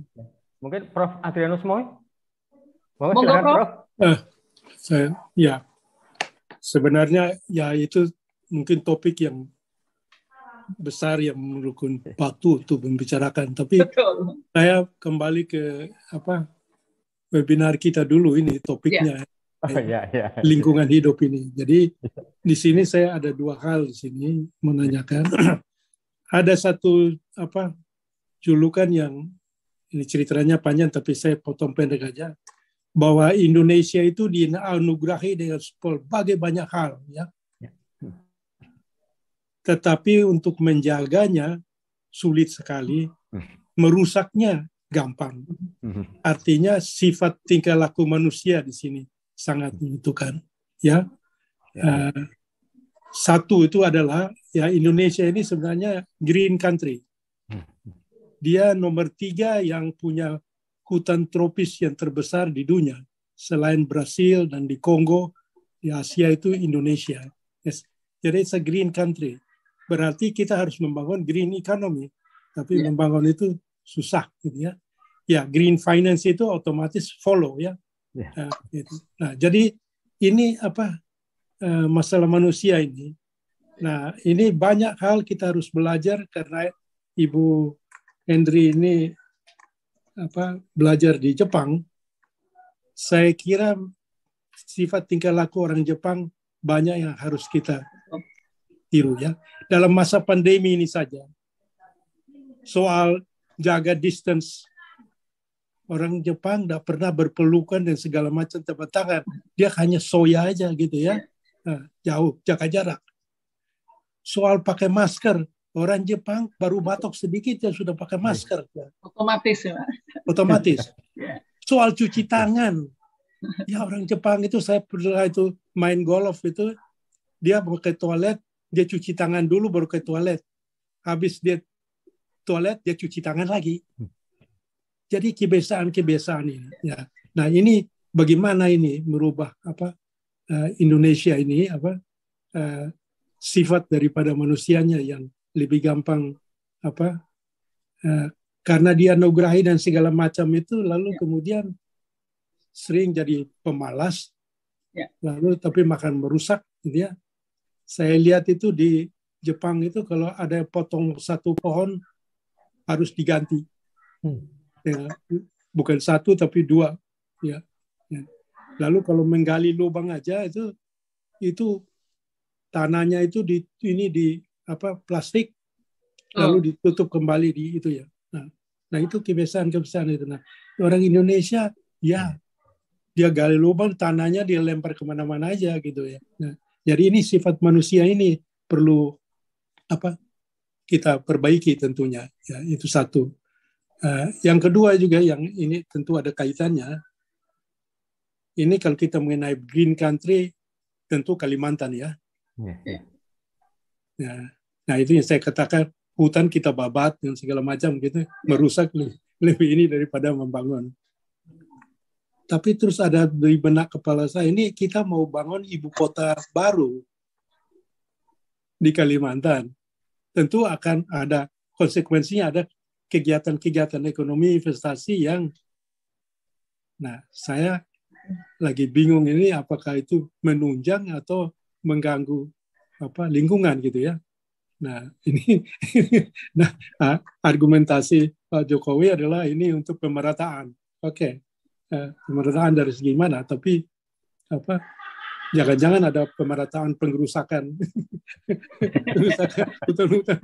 Mungkin Prof. Adrianus Moy? Monggo, Prof. Ya, sebenarnya ya itu mungkin topik yang besar yang memerlukan waktu untuk membicarakan. Tapi betul. Saya kembali ke webinar kita dulu ini topiknya. Lingkungan hidup ini. Jadi di sini saya ada dua hal di sini menanyakan. Ada satu julukan yang ini ceritanya panjang tapi saya potong pendek aja, bahwa Indonesia itu dianugerahi dengan berbagai banyak hal ya. Tetapi untuk menjaganya sulit sekali, merusaknya gampang. Artinya sifat tingkah laku manusia di sini sangat menentukan ya. Satu itu adalah ya Indonesia ini sebenarnya green country. Dia nomor 3 yang punya hutan tropis yang terbesar di dunia selain Brasil dan di Kongo di Asia itu Indonesia. Yes. Jadi it's a green country. Berarti kita harus membangun green economy. Tapi membangun itu susah gitu ya. Ya green finance itu otomatis follow ya. Gitu. Nah, jadi ini masalah manusia ini. Nah, ini banyak hal kita harus belajar karena Ibu Henry ini belajar di Jepang, saya kira sifat tingkah laku orang Jepang banyak yang harus kita tiru ya. Dalam masa pandemi ini saja, soal jaga distance, orang Jepang tidak pernah berpelukan dan segala macam tepuk tangan. Dia hanya soya aja gitu ya. Jauh, jaga jarak. Soal pakai masker, orang Jepang baru batuk sedikit ya sudah pakai masker. Otomatis ya. Otomatis. Soal cuci tangan, ya orang Jepang itu, saya pernah itu main golf itu, dia mau ke toilet, dia cuci tangan dulu baru ke toilet. Habis dia toilet, dia cuci tangan lagi. Jadi kebiasaan-kebiasaan ini. Ya. Nah ini bagaimana ini merubah Indonesia ini sifat daripada manusianya yang lebih gampang karena dia anugrahi dan segala macam itu, lalu kemudian sering jadi pemalas, lalu tapi makan merusak, gitu ya. Saya lihat itu di Jepang itu kalau ada potong satu pohon harus diganti, ya, bukan satu tapi dua, ya. Lalu kalau menggali lubang aja itu tanahnya itu di plastik, lalu ditutup kembali di itu ya. Nah itu kebiasaan-kebiasaan itu. Nah orang Indonesia ya dia gali lubang, tanahnya dia lempar kemana-mana aja gitu ya. Nah, jadi ini sifat manusia ini perlu kita perbaiki tentunya. Ya, itu satu. Yang kedua juga yang ini tentu ada kaitannya. Ini kalau kita mengenai green country, tentu Kalimantan ya. Nah itu yang saya katakan, hutan kita babat dan segala macam gitu, merusak lebih ini daripada membangun. Tapi terus ada di benak kepala saya, ini kita mau bangun ibu kota baru di Kalimantan. Tentu akan ada konsekuensinya, ada kegiatan-kegiatan ekonomi, investasi yang, nah saya lagi bingung ini apakah itu menunjang atau mengganggu lingkungan gitu ya. Nah ini, argumentasi Pak Jokowi adalah ini untuk pemerataan. Oke. Pemerataan dari segi mana, tapi jangan-jangan ada pemerataan pengerusakan hutan-hutan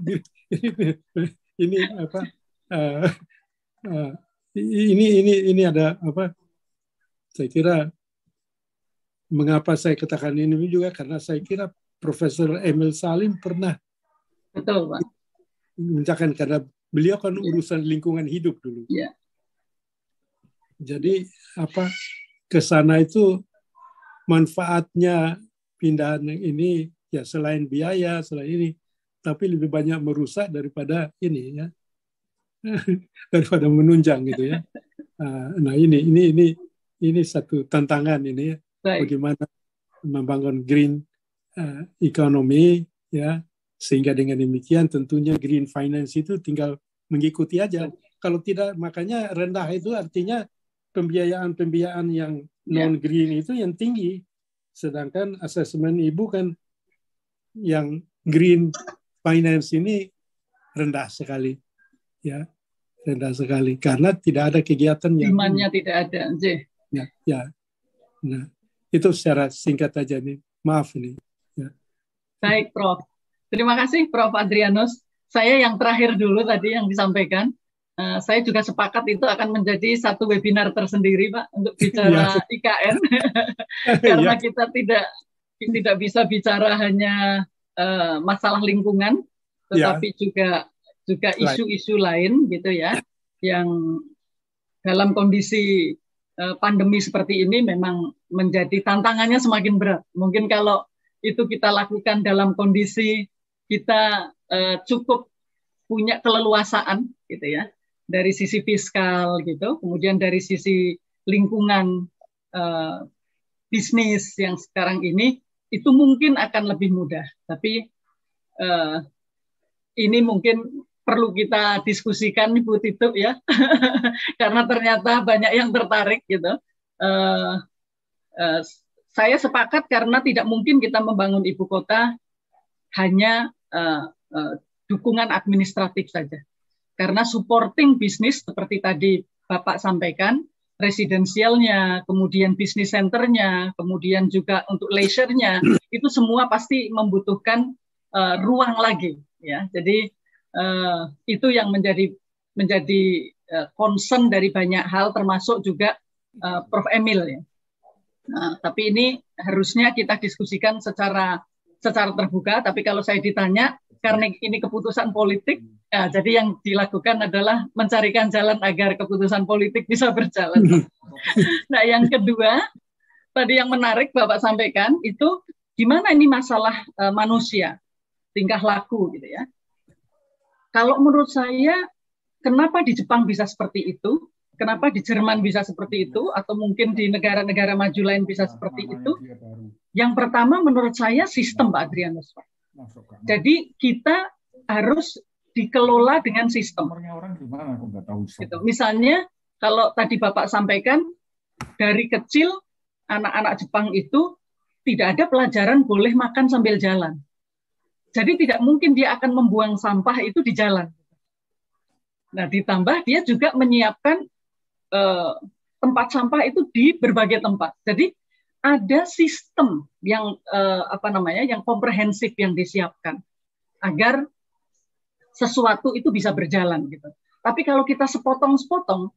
ini ada saya kira mengapa saya katakan ini juga karena saya kira Profesor Emil Salim pernah menjelaskan karena beliau kan urusan lingkungan hidup dulu. Yeah. Jadi ke sana itu manfaatnya pindahan ini ya selain biaya, selain ini, tapi lebih banyak merusak daripada ini ya. Daripada menunjang gitu ya. Nah ini satu tantangan ini ya. Bagaimana membangun green economy ya, sehingga dengan demikian tentunya green finance itu tinggal mengikuti aja. Kalau tidak, makanya rendah itu artinya pembiayaan yang non-green itu yang tinggi. Sedangkan asesmen Ibu kan yang green finance ini rendah sekali. Ya, rendah sekali. Karena tidak ada kegiatan yang... Demandnya tidak ada. Ya. Nah, itu secara singkat aja nih. Maaf ini. Ya. Baik, Prof. Terima kasih, Prof. Adrianus. Saya yang terakhir dulu tadi yang disampaikan. Saya juga sepakat itu akan menjadi satu webinar tersendiri, Pak, untuk bicara IKN. Karena kita tidak bisa bicara hanya masalah lingkungan, tetapi juga isu-isu lain gitu ya, yang dalam kondisi pandemi seperti ini memang menjadi tantangannya semakin berat. Mungkin kalau itu kita lakukan dalam kondisi kita cukup punya keleluasaan gitu ya, dari sisi fiskal gitu, kemudian dari sisi lingkungan bisnis yang sekarang ini itu mungkin akan lebih mudah. Tapi ini mungkin perlu kita diskusikan Ibu Tito ya, karena ternyata banyak yang tertarik gitu. Saya sepakat karena tidak mungkin kita membangun ibu kota hanya dukungan administratif saja. Karena supporting bisnis seperti tadi Bapak sampaikan, residensialnya, kemudian bisnis centernya, kemudian juga untuk leisure-nya, itu semua pasti membutuhkan ruang lagi, ya. Jadi itu yang menjadi concern dari banyak hal, termasuk juga Prof. Emil, ya. Nah, tapi ini harusnya kita diskusikan secara terbuka. Tapi kalau saya ditanya, karena ini keputusan politik, ya, jadi yang dilakukan adalah mencarikan jalan agar keputusan politik bisa berjalan. Nah, yang kedua, tadi yang menarik Bapak sampaikan itu gimana ini masalah manusia, tingkah laku, gitu ya. Kalau menurut saya, kenapa di Jepang bisa seperti itu? Kenapa di Jerman bisa seperti itu, atau mungkin di negara-negara maju lain bisa seperti itu? Yang pertama menurut saya sistem, Pak Adrianus. Jadi kita harus dikelola dengan sistem. Gitu. Misalnya kalau tadi Bapak sampaikan, dari kecil anak-anak Jepang itu tidak ada pelajaran boleh makan sambil jalan. Jadi tidak mungkin dia akan membuang sampah itu di jalan. Nah, ditambah dia juga menyiapkan tempat sampah itu di berbagai tempat. Jadi ada sistem yang yang komprehensif yang disiapkan agar sesuatu itu bisa berjalan gitu. Tapi kalau kita sepotong-sepotong,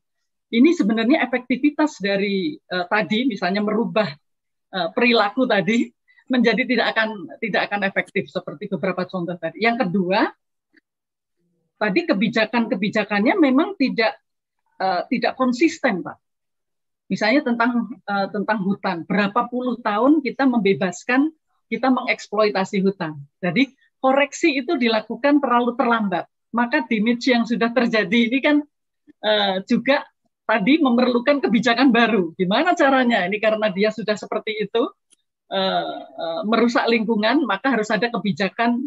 ini sebenarnya efektivitas dari tadi misalnya merubah perilaku tadi menjadi tidak akan efektif seperti beberapa contoh tadi. Yang kedua, tadi kebijakannya memang tidak konsisten, Pak. Misalnya tentang hutan, berapa puluh tahun kita membebaskan, kita mengeksploitasi hutan. Jadi koreksi itu dilakukan terlalu terlambat. Maka damage yang sudah terjadi ini kan juga tadi memerlukan kebijakan baru. Gimana caranya? Ini karena dia sudah seperti itu merusak lingkungan, maka harus ada kebijakan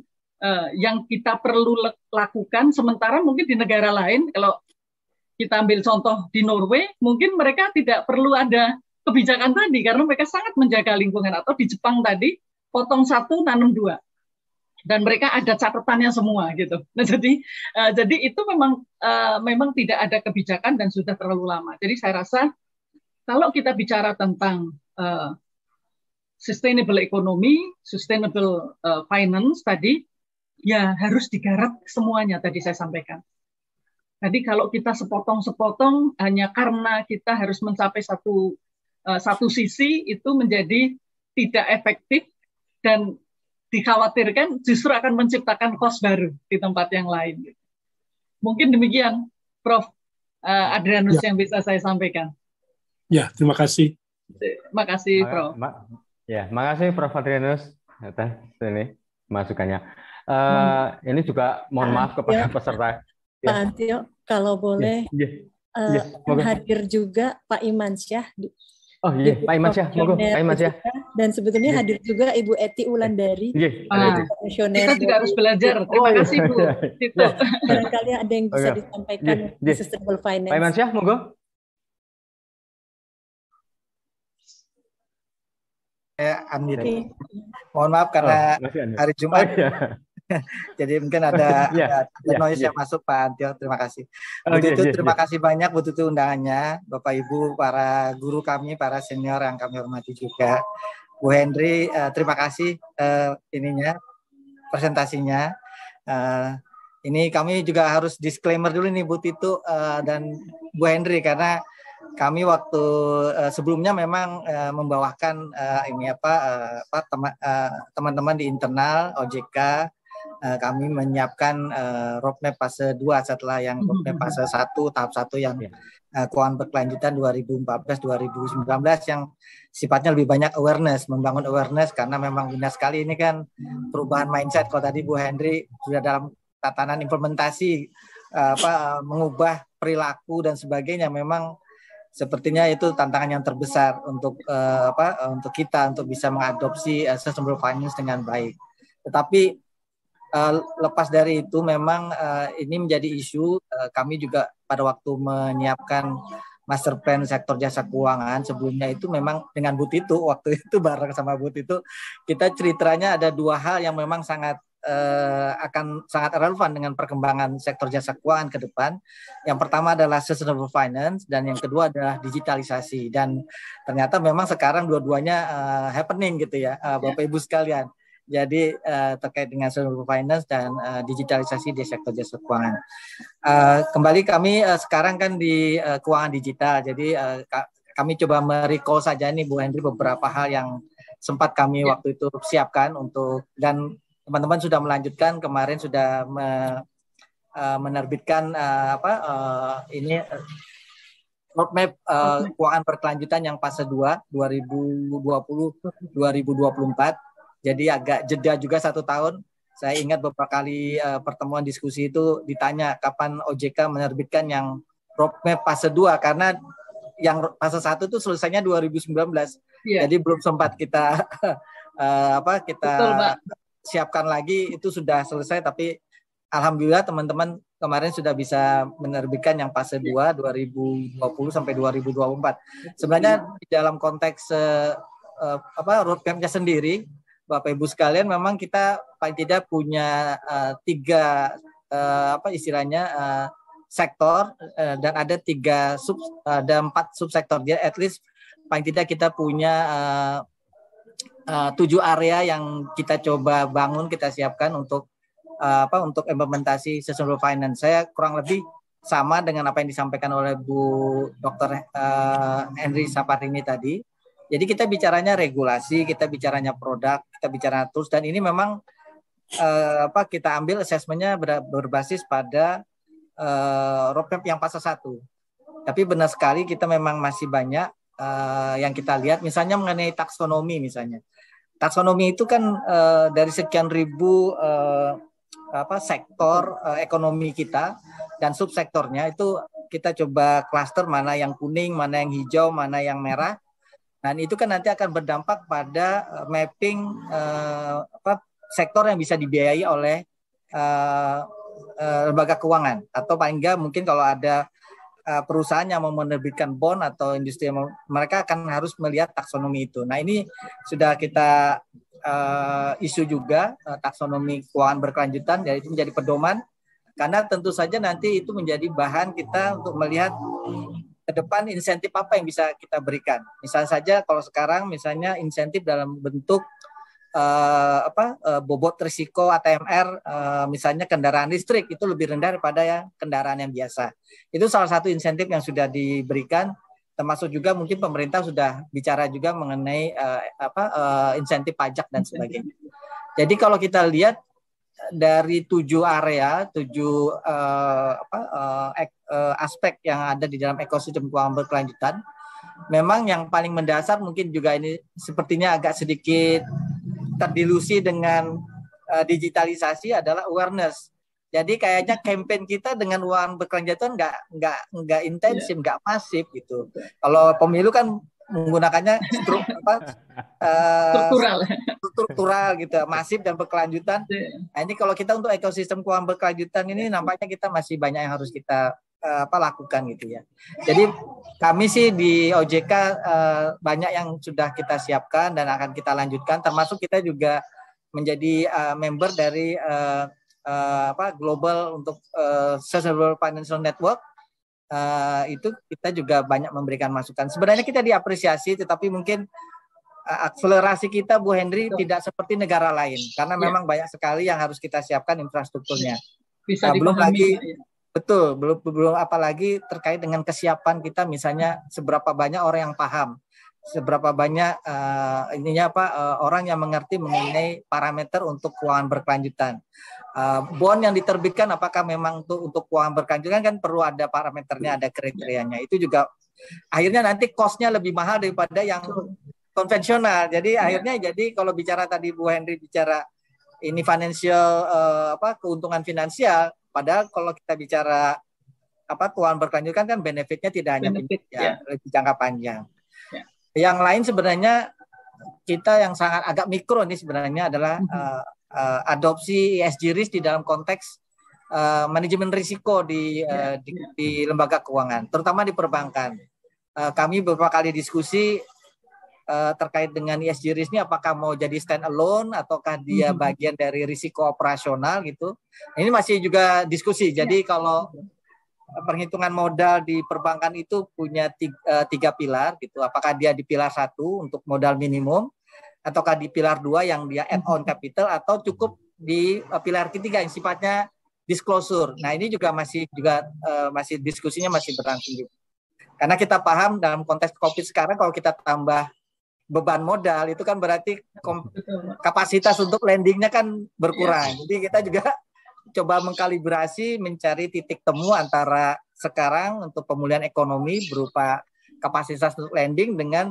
yang kita perlu lakukan. Sementara mungkin di negara lain, kalau kita ambil contoh di Norway, mungkin mereka tidak perlu ada kebijakan tadi karena mereka sangat menjaga lingkungan. Atau di Jepang tadi, potong satu, nanam dua. Dan mereka ada catatannya semua gitu. Nah, jadi itu memang tidak ada kebijakan dan sudah terlalu lama. Jadi saya rasa kalau kita bicara tentang sustainable economy, sustainable finance tadi, ya harus digarap semuanya tadi saya sampaikan. Jadi kalau kita sepotong-sepotong hanya karena kita harus mencapai satu sisi, itu menjadi tidak efektif dan dikhawatirkan justru akan menciptakan cost baru di tempat yang lain. Mungkin demikian, Prof. Adrianus yang bisa saya sampaikan. Ya, terima kasih. Terima kasih, Prof. Makasih Prof. Adrianus atas ini masukannya. Ini juga mohon maaf kepada peserta. Pak Antio, kalau boleh hadir juga Pak Imansyah. Oh iya, Pak Imansyah, monggo Pak Imansyah. Dan sebetulnya hadir juga Ibu Eti Wulandari, komisioner. Kita juga harus belajar. Terima kasih Bu. Barangkali ada yang bisa disampaikan di Sustainable Finance. Pak Imansyah, monggo. Mohon maaf karena hari Jumat. Jadi mungkin ada noise yang masuk, Pak Antio. Terima kasih. Bu Tutu, terima kasih banyak Bu Tutu undangannya. Bapak Ibu, para guru kami, para senior yang kami hormati juga. Bu Henry, terima kasih presentasinya. Ini kami juga harus disclaimer dulu nih Bu Tutu dan Bu Henry, karena kami waktu sebelumnya memang membawakan teman-teman di internal OJK. Kami menyiapkan roadmap fase 2 setelah yang roadmap fase 1 tahap 1 yang keuangan berkelanjutan 2014-2019 yang sifatnya lebih banyak awareness, membangun awareness, karena memang benar sekali ini kan perubahan mindset. Kalau tadi Bu Henry sudah dalam tatanan implementasi mengubah perilaku dan sebagainya, memang sepertinya itu tantangan yang terbesar untuk kita untuk bisa mengadopsi sustainable finance dengan baik. Tetapi lepas dari itu memang ini menjadi isu. Kami juga pada waktu menyiapkan master plan sektor jasa keuangan sebelumnya itu memang dengan Bu Titu, waktu itu bareng sama Bu Titu kita ceritanya ada dua hal yang memang sangat akan sangat relevan dengan perkembangan sektor jasa keuangan ke depan. Yang pertama adalah sustainable finance dan yang kedua adalah digitalisasi. Dan ternyata memang sekarang dua-duanya happening gitu ya, Bapak Ibu sekalian. Jadi terkait dengan sustainable finance dan digitalisasi di sektor jasa keuangan. Kembali kami sekarang kan di keuangan digital. Jadi kami coba merecall saja nih Bu Hendri beberapa hal yang sempat kami waktu itu siapkan untuk, dan teman-teman sudah melanjutkan kemarin sudah menerbitkan roadmap keuangan berkelanjutan yang fase 2 2020-2024. Jadi agak jeda juga 1 tahun. Saya ingat beberapa kali pertemuan diskusi itu ditanya kapan OJK menerbitkan yang roadmap fase 2 karena yang fase 1 itu selesainya 2019. Jadi belum sempat kita Betul, Pak. siapkan lagi, itu sudah selesai, tapi alhamdulillah teman-teman kemarin sudah bisa menerbitkan yang fase 2 2020 sampai 2024. Sebenarnya di dalam konteks roadmap-nya sendiri, Bapak Ibu sekalian, memang kita paling tidak punya 3 sektor dan ada 4 subsektor. Jadi at least paling tidak kita punya 7 area yang kita coba bangun, kita siapkan untuk untuk implementasi sustainable finance. Saya kurang lebih sama dengan apa yang disampaikan oleh Bu Dr. Henry Saparini tadi. Jadi kita bicaranya regulasi, kita bicaranya produk, kita bicara tools, dan ini memang kita ambil assessment-nya berbasis pada roadmap yang fase 1. Tapi benar sekali kita memang masih banyak yang kita lihat, misalnya mengenai taksonomi misalnya. Taksonomi itu kan dari sekian ribu sektor ekonomi kita dan subsektornya itu kita coba klaster mana yang kuning, mana yang hijau, mana yang merah. Dan itu kan nanti akan berdampak pada mapping sektor yang bisa dibiayai oleh lembaga keuangan, atau paling enggak mungkin kalau ada perusahaan yang mau menerbitkan bond atau industri, mereka akan harus melihat taksonomi itu. Nah, ini sudah kita isu juga taksonomi keuangan berkelanjutan, jadi itu menjadi pedoman, karena tentu saja nanti itu menjadi bahan kita untuk melihat ke depan insentif apa yang bisa kita berikan. Misalnya saja kalau sekarang misalnya insentif dalam bentuk bobot risiko ATMR, misalnya kendaraan listrik itu lebih rendah daripada kendaraan yang biasa. Itu salah satu insentif yang sudah diberikan, termasuk juga mungkin pemerintah sudah bicara juga mengenai insentif pajak dan sebagainya. Jadi kalau kita lihat dari 7 area, 7 aspek yang ada di dalam ekosistem keuangan berkelanjutan, memang yang paling mendasar mungkin juga ini sepertinya agak sedikit terdilusi dengan digitalisasi adalah awareness. Jadi kayaknya campaign kita dengan uang berkelanjutan nggak intensif, nggak masif gitu. Kalau pemilu kan menggunakannya struktural gitu, masif dan berkelanjutan. Nah, ini kalau kita untuk ekosistem keuangan berkelanjutan ini nampaknya kita masih banyak yang harus kita lakukan gitu ya. Jadi kami sih di OJK banyak yang sudah kita siapkan dan akan kita lanjutkan, termasuk kita juga menjadi member dari Global untuk Sustainable Financial Network. Itu kita juga banyak memberikan masukan. Sebenarnya kita diapresiasi, tetapi mungkin akselerasi kita, Bu Hendri, tidak seperti negara lain, karena memang banyak sekali yang harus kita siapkan infrastrukturnya. Bisa belum lagi. Betul, belum apalagi terkait dengan kesiapan kita, misalnya seberapa banyak orang yang paham, seberapa banyak orang yang mengerti mengenai parameter untuk keuangan berkelanjutan. Bond yang diterbitkan apakah memang untuk keuangan berkelanjutan, kan perlu ada parameternya, ada kriterianya. Itu juga akhirnya nanti cost-nya lebih mahal daripada yang konvensional. Jadi akhirnya kalau bicara tadi Bu Hendri bicara ini financial keuntungan finansial, padahal kalau kita bicara keuangan berkelanjutan kan benefitnya tidak hanya lebih jangka panjang. Yang lain sebenarnya kita yang sangat agak mikro ini sebenarnya adalah adopsi ESG risk di dalam konteks manajemen risiko di lembaga keuangan, terutama di perbankan. Kami beberapa kali diskusi terkait dengan ESG risk ini, apakah mau jadi stand alone ataukah dia bagian dari risiko operasional gitu. Ini masih juga diskusi. Jadi kalau perhitungan modal di perbankan itu punya tiga pilar gitu. Apakah dia di pilar 1 untuk modal minimum, ataukah di pilar 2 yang dia add-on capital, atau cukup di pilar ketiga yang sifatnya disclosure. Nah ini juga masih diskusinya masih berlangsung juga. Karena kita paham dalam konteks COVID sekarang kalau kita tambah beban modal itu kan berarti kapasitas untuk lendingnya kan berkurang. Jadi kita juga coba mengkalibrasi, mencari titik temu antara sekarang untuk pemulihan ekonomi berupa kapasitas untuk lending dengan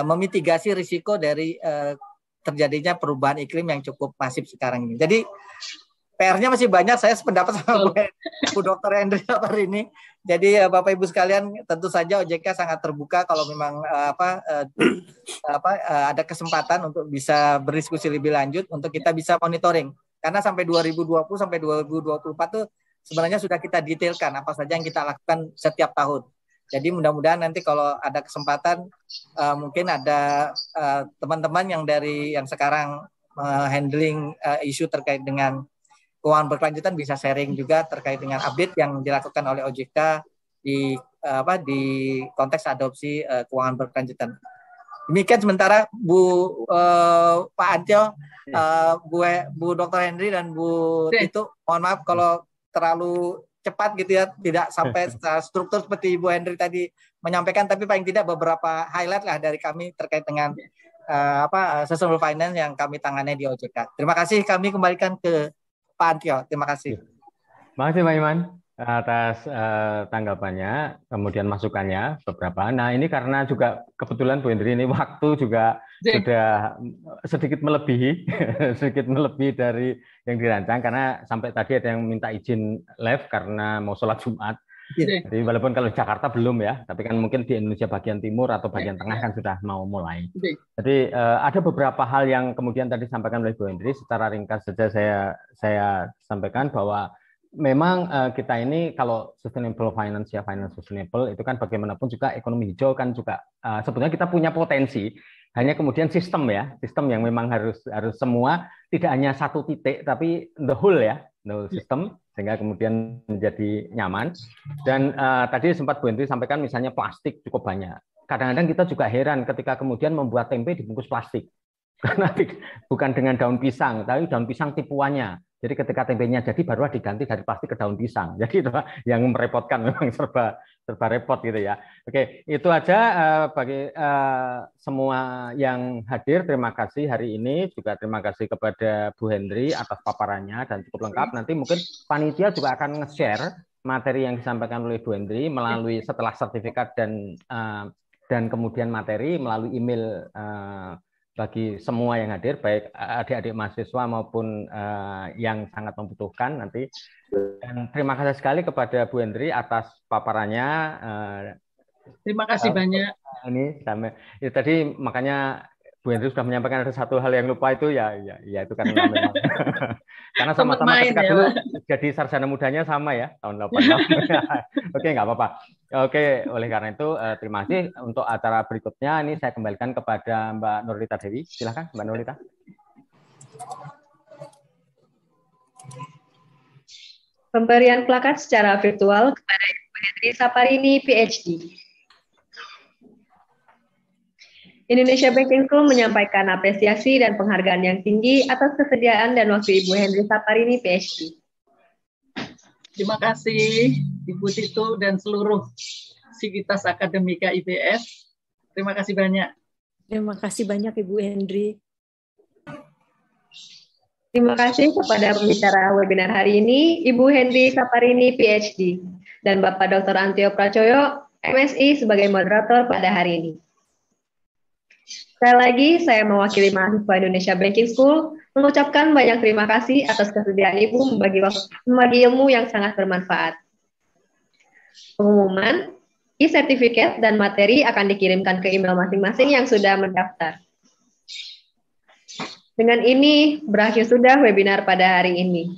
memitigasi risiko dari terjadinya perubahan iklim yang cukup masif sekarang ini. Jadi PR-nya masih banyak. Saya sependapat sama Bu Dr. Henry hari ini. Jadi Bapak Ibu sekalian, tentu saja OJK sangat terbuka kalau memang ada kesempatan untuk bisa berdiskusi lebih lanjut untuk kita bisa monitoring. Karena sampai 2020 sampai 2024 tuh sebenarnya sudah kita detailkan apa saja yang kita lakukan setiap tahun. Jadi mudah-mudahan nanti kalau ada kesempatan mungkin ada teman-teman yang sekarang handling isu terkait dengan keuangan berkelanjutan bisa sharing juga terkait dengan update yang dilakukan oleh OJK di konteks adopsi keuangan berkelanjutan. Demikian sementara Pak Antio, Bu Dr. Henry dan Bu Tito, mohon maaf kalau terlalu cepat gitu ya, tidak sampai struktur seperti Bu Henry tadi menyampaikan, tapi paling tidak beberapa highlight lah dari kami terkait dengan sustainable finance yang kami tangani di OJK. Terima kasih, kami kembalikan ke Pak Antio. Terima kasih. Terima kasih Pak Iman atas tanggapannya, kemudian masukannya beberapa. Nah ini karena juga kebetulan Bu Hendri ini waktu juga sudah sedikit melebihi dari yang dirancang, karena sampai tadi ada yang minta izin live karena mau sholat Jumat. Jadi walaupun kalau Jakarta belum ya, tapi kan mungkin di Indonesia bagian timur atau bagian tengah kan sudah mau mulai. Jadi ada beberapa hal yang kemudian tadi disampaikan oleh Bu Hendri, secara ringkas saja saya sampaikan bahwa memang kita ini kalau sustainable finance ya, finance sustainable itu kan bagaimanapun juga ekonomi hijau kan juga sebetulnya kita punya potensi, hanya kemudian sistem yang memang harus semua, tidak hanya satu titik tapi the whole ya, the whole system, sehingga kemudian menjadi nyaman. Dan tadi sempat Bu Hendri sampaikan misalnya plastik cukup banyak. Kadang-kadang kita juga heran ketika kemudian membuat tempe dibungkus plastik. Karena bukan dengan daun pisang, tapi daun pisang tipuannya. Jadi ketika tempenya jadi barulah diganti dari plastik ke daun pisang. Jadi itu yang merepotkan, memang serba repot gitu ya. Oke, itu aja bagi semua yang hadir. Terima kasih hari ini. Juga terima kasih kepada Bu Hendri atas paparannya dan cukup lengkap. Nanti mungkin panitia juga akan nge-share materi yang disampaikan oleh Bu Hendri melalui setelah sertifikat dan kemudian materi melalui email bagi semua yang hadir, baik adik-adik mahasiswa maupun yang sangat membutuhkan nanti. Dan terima kasih sekali kepada Bu Hendri atas paparannya. Terima kasih banyak. Ini tadi makanya Bu Hendri sudah menyampaikan ada satu hal yang lupa itu ya itu karena memang karena sama-sama ketika dulu jadi sarjana mudanya sama ya tahun 88. Oke, nggak apa-apa. Oke, oleh karena itu terima kasih. Untuk acara berikutnya ini saya kembalikan kepada Mbak Nurlita Dewi. Silakan Mbak Nurlita. Pemberian plakat secara virtual kepada Ibu Hendri Saparini, PhD. Indonesia Banking School menyampaikan apresiasi dan penghargaan yang tinggi atas kesediaan dan waktu Ibu Hendri Saparini, PhD. Terima kasih Ibu Tito dan seluruh sivitas akademika IPS. Terima kasih banyak. Terima kasih banyak Ibu Hendri. Terima kasih kepada pembicara webinar hari ini, Ibu Hendri Saparini, PhD, dan Bapak Dr. Antio Pracoyo, MSI, sebagai moderator pada hari ini. Sekali lagi, saya mewakili mahasiswa Indonesia Banking School mengucapkan banyak terima kasih atas kesediaan Ibu membagi ilmu yang sangat bermanfaat. Pengumuman, e-sertifikat dan materi akan dikirimkan ke email masing-masing yang sudah mendaftar. Dengan ini, berakhir sudah webinar pada hari ini.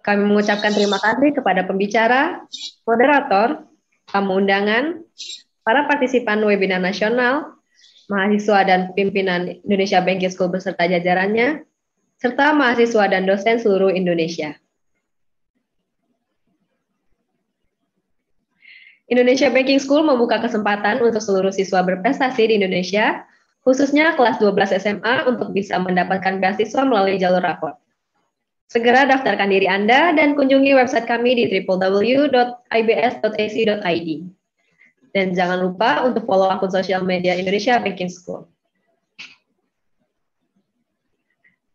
Kami mengucapkan terima kasih kepada pembicara, moderator, tamu undangan, para partisipan webinar nasional, mahasiswa dan pimpinan Indonesia Banking School beserta jajarannya, serta mahasiswa dan dosen seluruh Indonesia. Indonesia Banking School membuka kesempatan untuk seluruh siswa berprestasi di Indonesia, khususnya kelas 12 SMA untuk bisa mendapatkan beasiswa melalui jalur rapor. Segera daftarkan diri Anda dan kunjungi website kami di www.ibs.ac.id. Dan jangan lupa untuk follow akun sosial media Indonesia Banking School.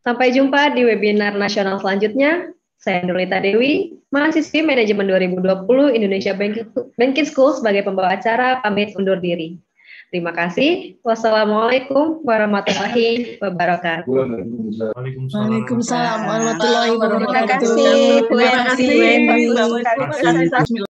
Sampai jumpa di webinar nasional selanjutnya. Saya Nurlita Dewi, mahasiswi Manajemen 2020 Indonesia Banking School sebagai pembawa acara, pamit undur diri. Terima kasih. Wassalamualaikum warahmatullahi wabarakatuh. Waalaikumsalam warahmatullahi wabarakatuh. Terima kasih. Terima kasih.